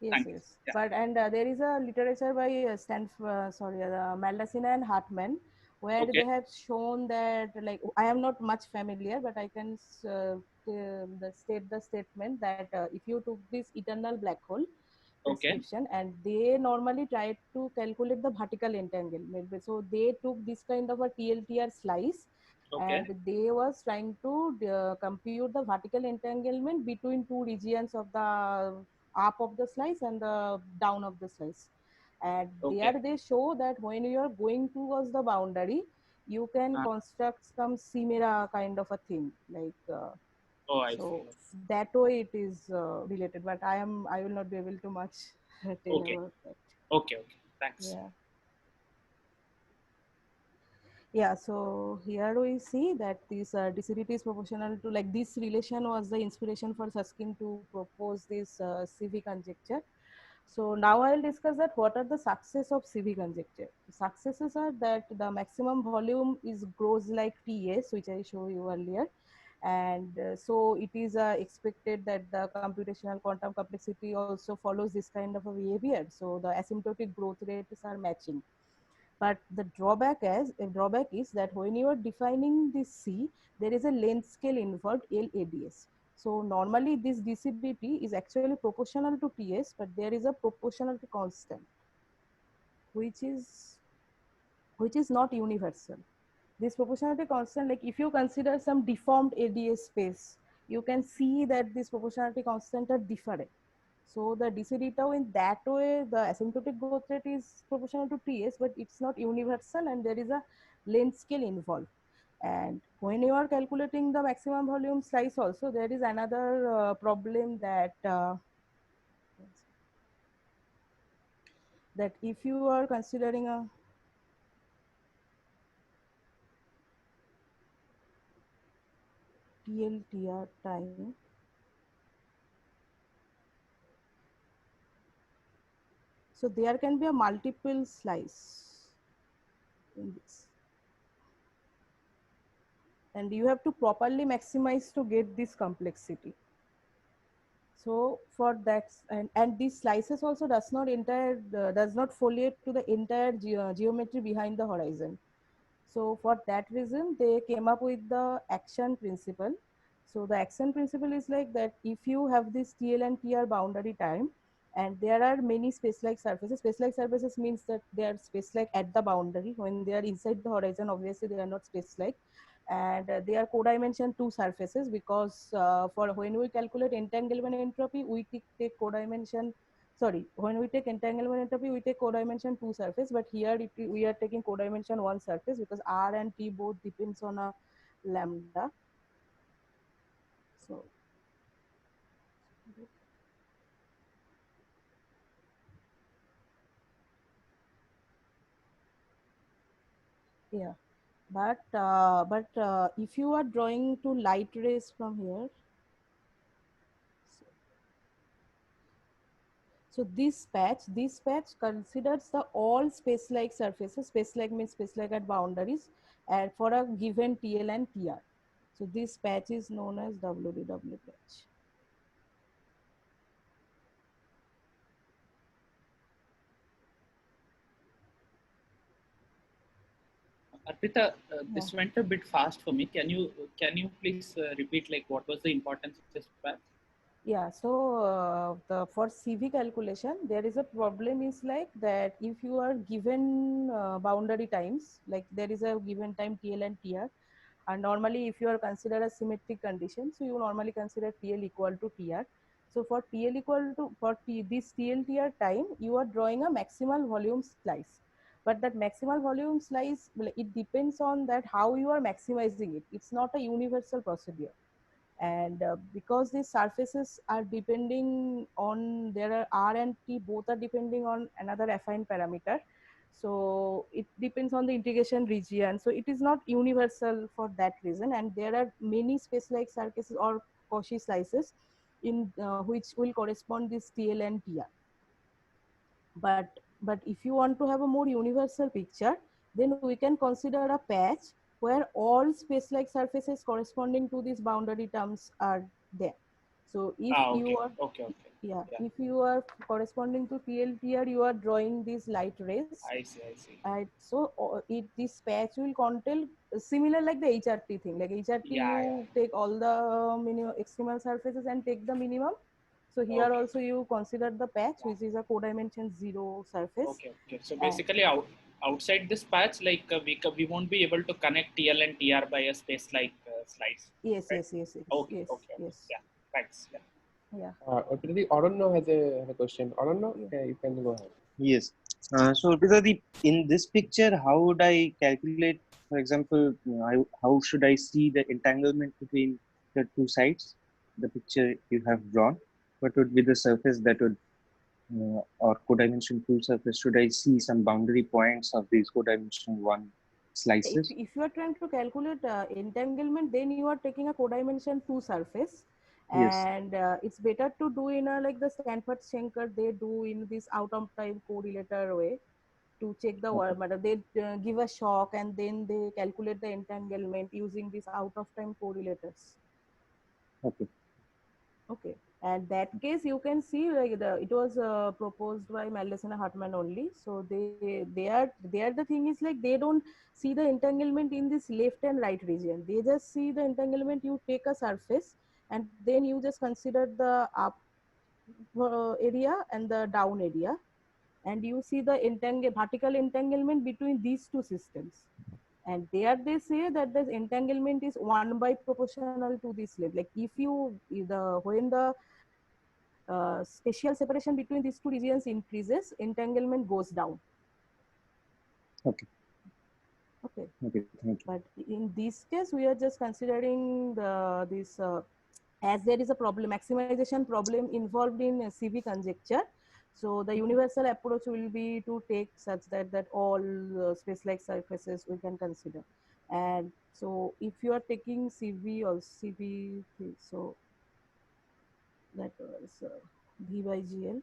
Yes, Thank you. yes. Yeah. But and there is a literature by Maldacena and Hartman, where Okay. they have shown that, like, I am not much familiar, but I can state the statement that if you took this eternal black hole Okay. prescription and they normally tried to calculate the vertical entanglement, so they took this kind of a TLTR slice. Okay. And they was trying to compute the vertical entanglement between two regions of the up of the slice and the down of the slice, and Okay. there they show that when you are going towards the boundary, you can construct some chimera kind of a thing, like I so see. that way it is related, but I will not be able to much tell Okay. about that. Okay. Thanks. Yeah, so here we see that this DCDT is proportional to, like, this relation was the inspiration for Susskind to propose this CV conjecture. So now I'll discuss that what are the success of CV conjecture. The successes are that the maximum volume is grows like TS, which I showed you earlier. And so it is expected that the computational quantum complexity also follows this kind of a behavior. So the asymptotic growth rates are matching. But the drawback is that when you are defining this C, there is a length scale involved, LADS. So normally this DCDT is actually proportional to TS, but there is a proportionality constant, which is not universal. This proportionality constant, like if you consider some deformed ADS space, you can see that this proportionality constant are different. So the DCD tau in that way, the asymptotic growth rate is proportional to TS, but it's not universal and there is a length scale involved. And when you are calculating the maximum volume slice also, there is another problem that that if you are considering a TLTR time, so there can be a multiple slice in this. And you have to properly maximize to get this complexity. So for that, and these slices also does not foliate to the entire geometry behind the horizon. So for that reason, they came up with the action principle. So the action principle is like that if you have this TL and TR boundary time, and there are many space-like surfaces. Space-like surfaces means that they are space-like at the boundary. When they are inside the horizon, obviously they are not space-like. And they are co-dimension two surfaces, because for when we calculate entanglement entropy, we take co-dimension sorry, when we take entanglement entropy, we take codimension 2 surface, but here we are taking codimension 1 surface because R and T both depends on a lambda. So yeah, but if you are drawing to light rays from here, so this patch considers the all space-like surfaces. Space-like means space-like at boundaries, and for a given TL and TR. So this patch is known as WDW patch. Arpita, this went a bit fast for me. Can you please repeat like what was the importance of this patch? Yeah, so for CV calculation, there is a problem is like that if you are given boundary times, like there is a given time TL and TR, and normally if you are considered a symmetric condition, so you normally consider TL equal to TR. So for TL equal to, this TL TR time, you are drawing a maximal volume slice. But that maximal volume slice, it depends on that how you are maximizing it. It's not a universal procedure. And because these surfaces are depending on, there are R and T both are depending on another affine parameter, so it depends on the integration region, so it is not universal for that reason. And there are many space-like surfaces or Cauchy slices in which will correspond this TL and TR. But if you want to have a more universal picture, then we can consider a patch where all space-like surfaces corresponding to these boundary terms are there. So if you are Yeah. if you are corresponding to TLTR, you are drawing these light rays. I see. So this patch will contain similar like the HRT thing. Like HRT, you take all the minimum extremal surfaces and take the minimum. So here also you consider the patch, which is a codimension 0 surface. Okay. So basically, outside this patch, like we won't be able to connect TL and TR by a space-like slice. Yes, right? yes. Okay. Yes. Yeah. Thanks. Yeah. Yeah. Arunno has a question. Arunno, you can go ahead. Yes. So, in this picture, how would I calculate, for example, how should I see the entanglement between the two sides? The picture you have drawn, what would be the surface that would, or codimension 2 surface? Should I see some boundary points of these codimension 1 slices? If you are trying to calculate entanglement, then you are taking a codimension 2 surface. Yes. And it's better to do in a, like the Stanford Schenker, they do in this out of time correlator way to check the work matter. They give a shock and then they calculate the entanglement using these out of time correlators. Okay. And that case you can see like it was proposed by Mendelssohn and Hartmann only. So they are the thing is like they don't see the entanglement in this left and right region. They just see the entanglement. You take a surface and then you just consider the up area and the down area, and you see the vertical entanglement between these two systems. And there they say that the entanglement is 1 by proportional to this length. Like if you when the spatial separation between these two regions increases, entanglement goes down. Okay. Okay. Okay. Thank you. But in this case, we are just considering this as there is a problem, maximization problem involved in CV conjecture. So the universal approach will be to take such that all space-like surfaces we can consider. And so if you are taking CV or CV, so that was V by GL.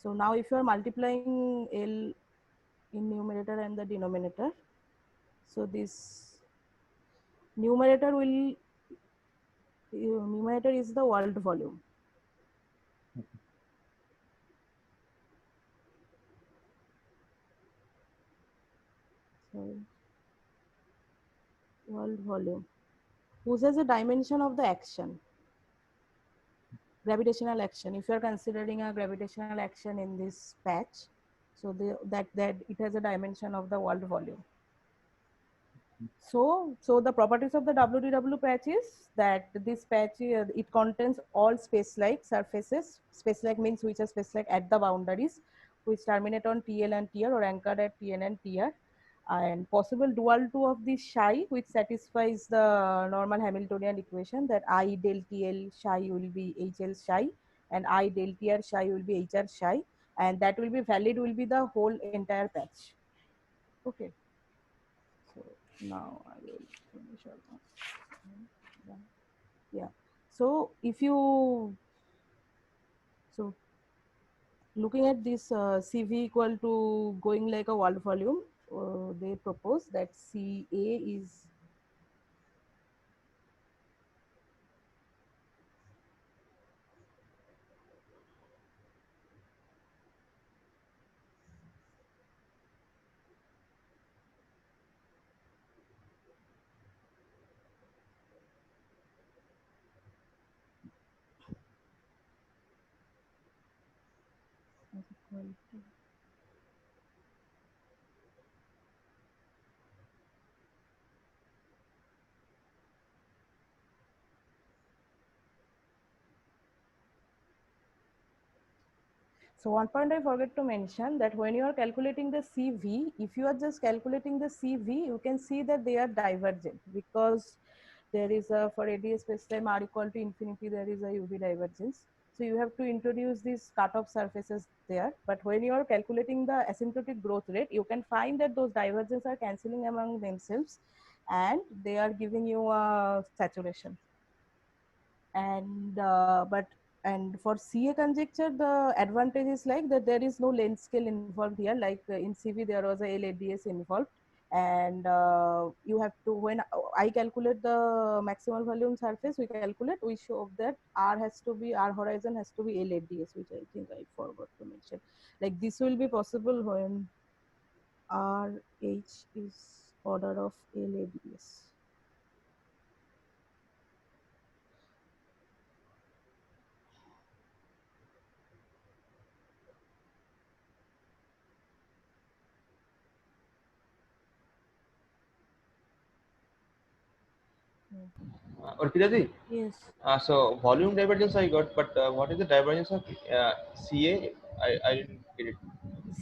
So now if you are multiplying L in numerator and the denominator, so this numerator is the world volume. So world volume, whose has a dimension of the action, gravitational action. If you are considering a gravitational action in this patch, so that it has a dimension of the world volume. So the properties of the WDW patch is that this patch, it contains all space-like surfaces. Space-like means which are space-like at the boundaries, which terminate on TL and TR or anchored at TN and TR. And possible dual 2 of this psi, which satisfies the normal Hamiltonian equation that I del TL psi will be HL psi and I del TR psi will be HR psi, and that will be valid, will be the whole entire patch. Okay. So now I will finish up. Yeah. So if you, so looking at this CV equal to going like a world volume, they propose that CA is equal to, so one point I forget to mention that when you are calculating the CV, if you are just calculating the CV, you can see that they are divergent because there is a, for ADS spacetime R equal to infinity, there is a UV divergence. So you have to introduce these cutoff surfaces there. But when you are calculating the asymptotic growth rate, you can find that those divergences are cancelling among themselves and they are giving you a saturation. And and for CA conjecture, the advantage is like that there is no length scale involved here. Like in CV, there was a LADS involved, and you have to, when I calculate the maximal volume surface, we calculate, we show that R has to be, R horizon has to be LADS, which I think I forgot to mention. Like this will be possible when RH is order of LADS. Orpita ji, Yes. so volume divergence I got, but what is the divergence of CA? I didn't get it.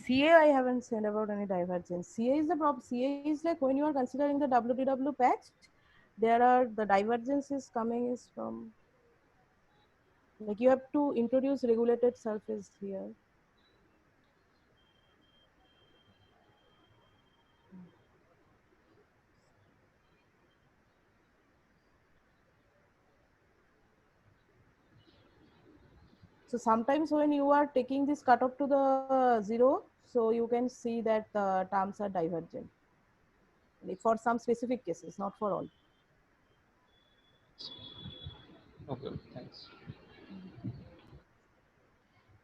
CA, I haven't said about any divergence. CA is the problem. CA is like when you are considering the WDW patch, there are the divergence is coming is from, like you have to introduce regulated surface here. So sometimes when you are taking this cutoff to the zero, so you can see that the terms are divergent. Like for some specific cases, not for all. Okay, thanks.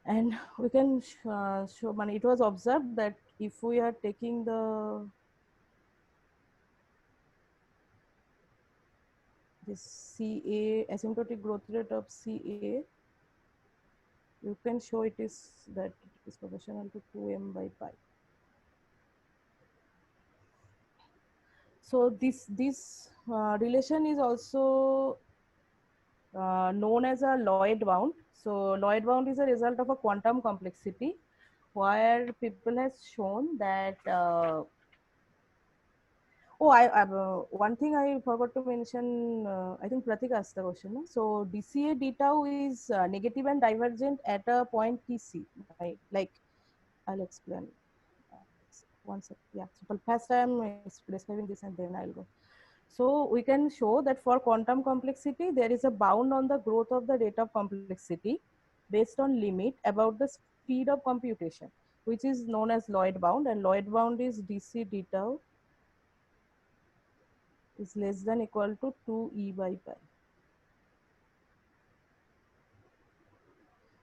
And we can show, it was observed that if we are taking the this CA, asymptotic growth rate of CA, you can show it is that it is proportional to 2m by pi. So this relation is also known as a Lloyd bound. So Lloyd bound is a result of a quantum complexity, where people has shown that one thing I forgot to mention. I think Pratik asked the question. No? So DCA d tau is negative and divergent at a point TC. Right? Like I'll explain. One sec. Yeah. So first I am describing this and then I'll go. So we can show that for quantum complexity, there is a bound on the growth of the rate of complexity based on limit about the speed of computation, which is known as Lloyd bound, and Lloyd bound is DC d tau is less than equal to 2e by pi.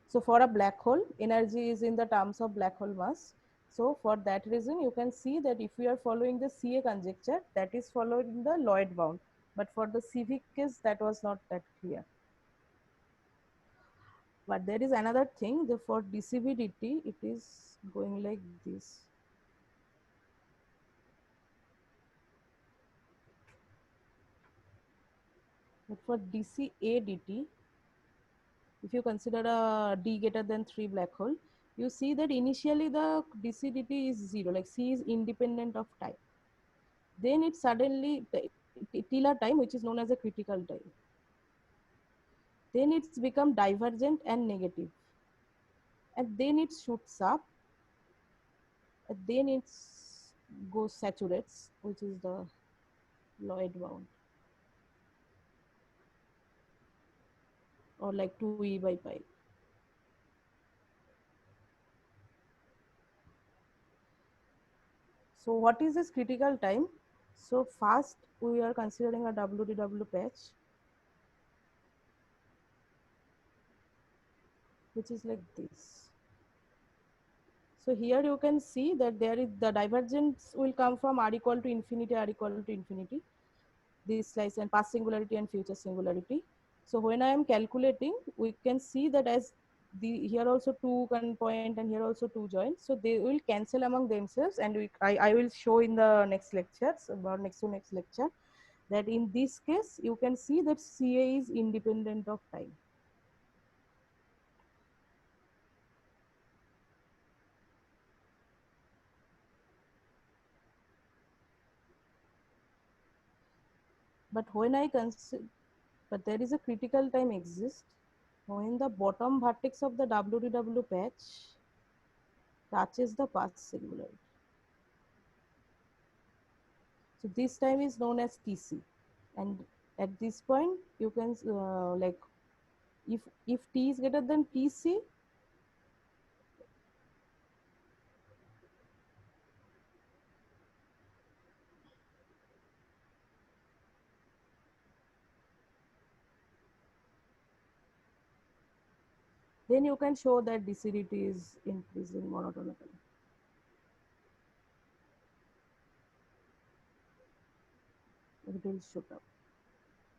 So for a black hole, energy is in the terms of black hole mass. So for that reason, you can see that if we are following the CA conjecture, that is following the Lloyd bound. But for the CV case, that was not that clear. But there is another thing, the for DCV-DT, it is going like this. But for dc a dt, if you consider a d greater than 3 black hole, you see that initially the dc dt is 0, like c is independent of time. Then it suddenly, till a time which is known as a critical time. Then it's become divergent and negative. And then it shoots up. And then it goes saturates, which is the Lloyd bound. Or like 2e by pi. So what is this critical time? So first we are considering a WDW patch, which is like this. So here you can see that there is the divergence will come from r equal to infinity, r equal to infinity. This slice and past singularity and future singularity. So when I am calculating, we can see that as the here also 2 point and here also 2 joints. So they will cancel among themselves, and I will show in the next lectures, about next to next lecture, that in this case you can see that CA is independent of time. But when I consider, but there is a critical time exists when the bottom vertex of the WDW patch touches the past singularity. So this time is known as TC, and at this point you can like if T is greater than TC, then you can show that DCDT is increasing monotonically. It will shoot up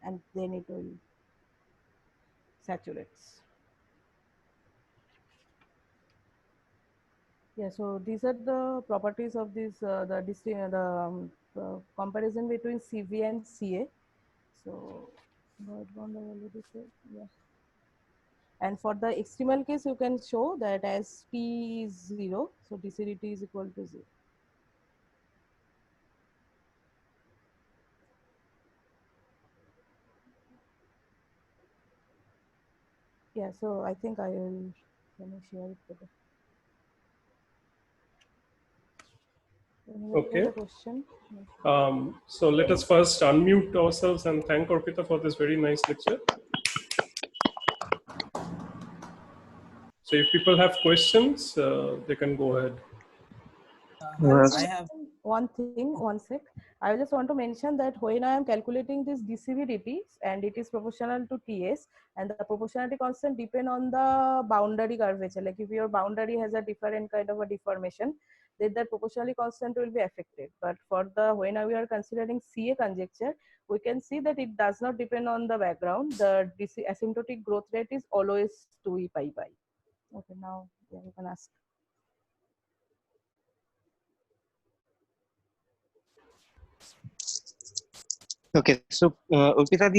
and then it will saturates. Yeah, so these are the properties of this the comparison between CV and CA. So Lloyd bond I already said, yeah. And for the extremal case, you can show that as T is 0, so DCDT is equal to 0. Yeah, so I think I will share it better. Okay. Question? So let us first unmute ourselves and thank Orpita for this very nice lecture. So if people have questions, they can go ahead. I have one thing, one sec. I just want to mention that when I am calculating this DCV and it is proportional to TS, and the proportionality constant depend on the boundary curvature. Like if your boundary has a different kind of a deformation, then that proportionality constant will be affected. But for the when we are considering CA conjecture, we can see that it does not depend on the background. The DC asymptotic growth rate is always 2e pi pi. Okay, now yeah, you can ask. Okay, so Urpita,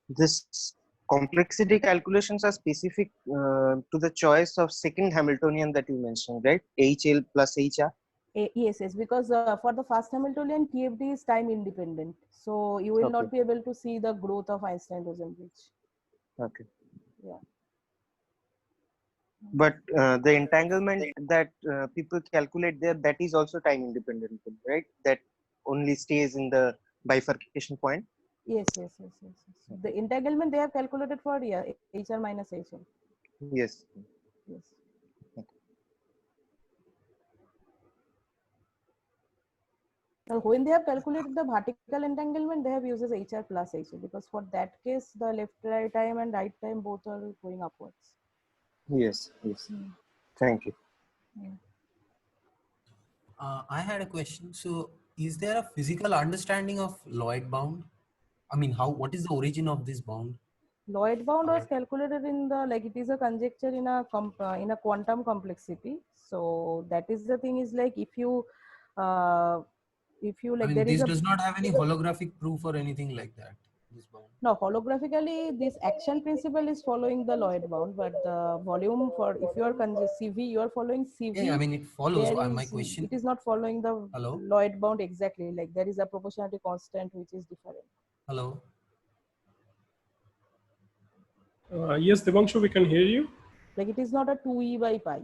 this complexity calculations are specific to the choice of second Hamiltonian that you mentioned, right? HL plus HR. Yes, because for the first Hamiltonian, TFD is time independent. So you will not be able to see the growth of Einstein-Rosen bridge. Okay. Yeah. But the entanglement that people calculate there, that is also time independent, right? That only stays in the bifurcation point. Yes. The entanglement they have calculated for HR minus HL. Yes. Yes. Now, when they have calculated the vertical entanglement, they have uses HR plus HL, because for that case, the left right time and right time both are going upwards. Yes. Thank you. I had a question. So, is there a physical understanding of Lloyd bound? I mean, what is the origin of this bound? Lloyd bound was calculated in the, like, it is a conjecture in a quantum complexity. So that is the thing, is like if you like, I mean, there this is does not have any holographic proof or anything like that. this bound? No, holographically, this action principle is following the Lloyd bound, but the volume for if you are CV, you are following CV. Yeah, I mean it follows. There My is, question. it is not following the Hello. Lloyd bound exactly. Like there is a proportionality constant which is different. Hello. Yes, Devanshu, we can hear you. Like it is not a 2e by pi.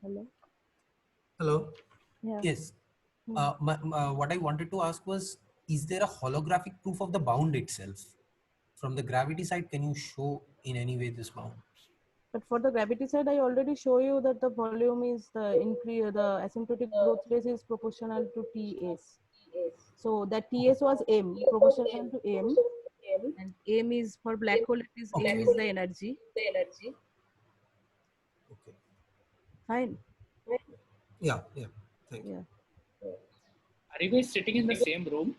Hello. Hello. Yeah. Yes. What I wanted to ask was, is there a holographic proof of the bound itself? From the gravity side, can you show in any way this bound? But for the gravity side, I already show you that the volume is the increase, the asymptotic growth rate is proportional to Ts. So that Ts was m, proportional to m, and m is for black hole. It is m is the energy. Okay. Fine. Yeah. Yeah. Thank you. Yeah. Are you guys sitting in the same room?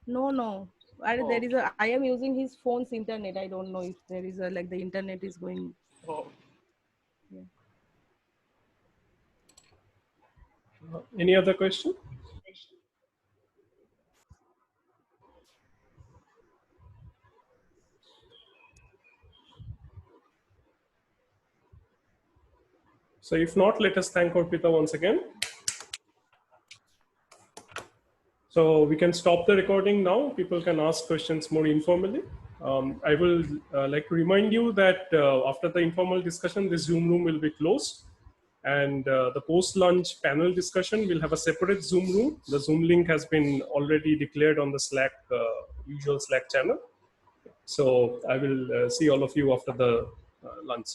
No. There is a. I am using his phone's internet. I don't know if there is a like the internet is going. Oh. Yeah. Any other question? So if not, let us thank Arpita once again. So we can stop the recording now. People can ask questions more informally. I will like to remind you that after the informal discussion, the Zoom room will be closed. And the post-lunch panel discussion will have a separate Zoom room. The Zoom link has been already declared on the Slack, usual Slack channel. So I will see all of you after the lunch.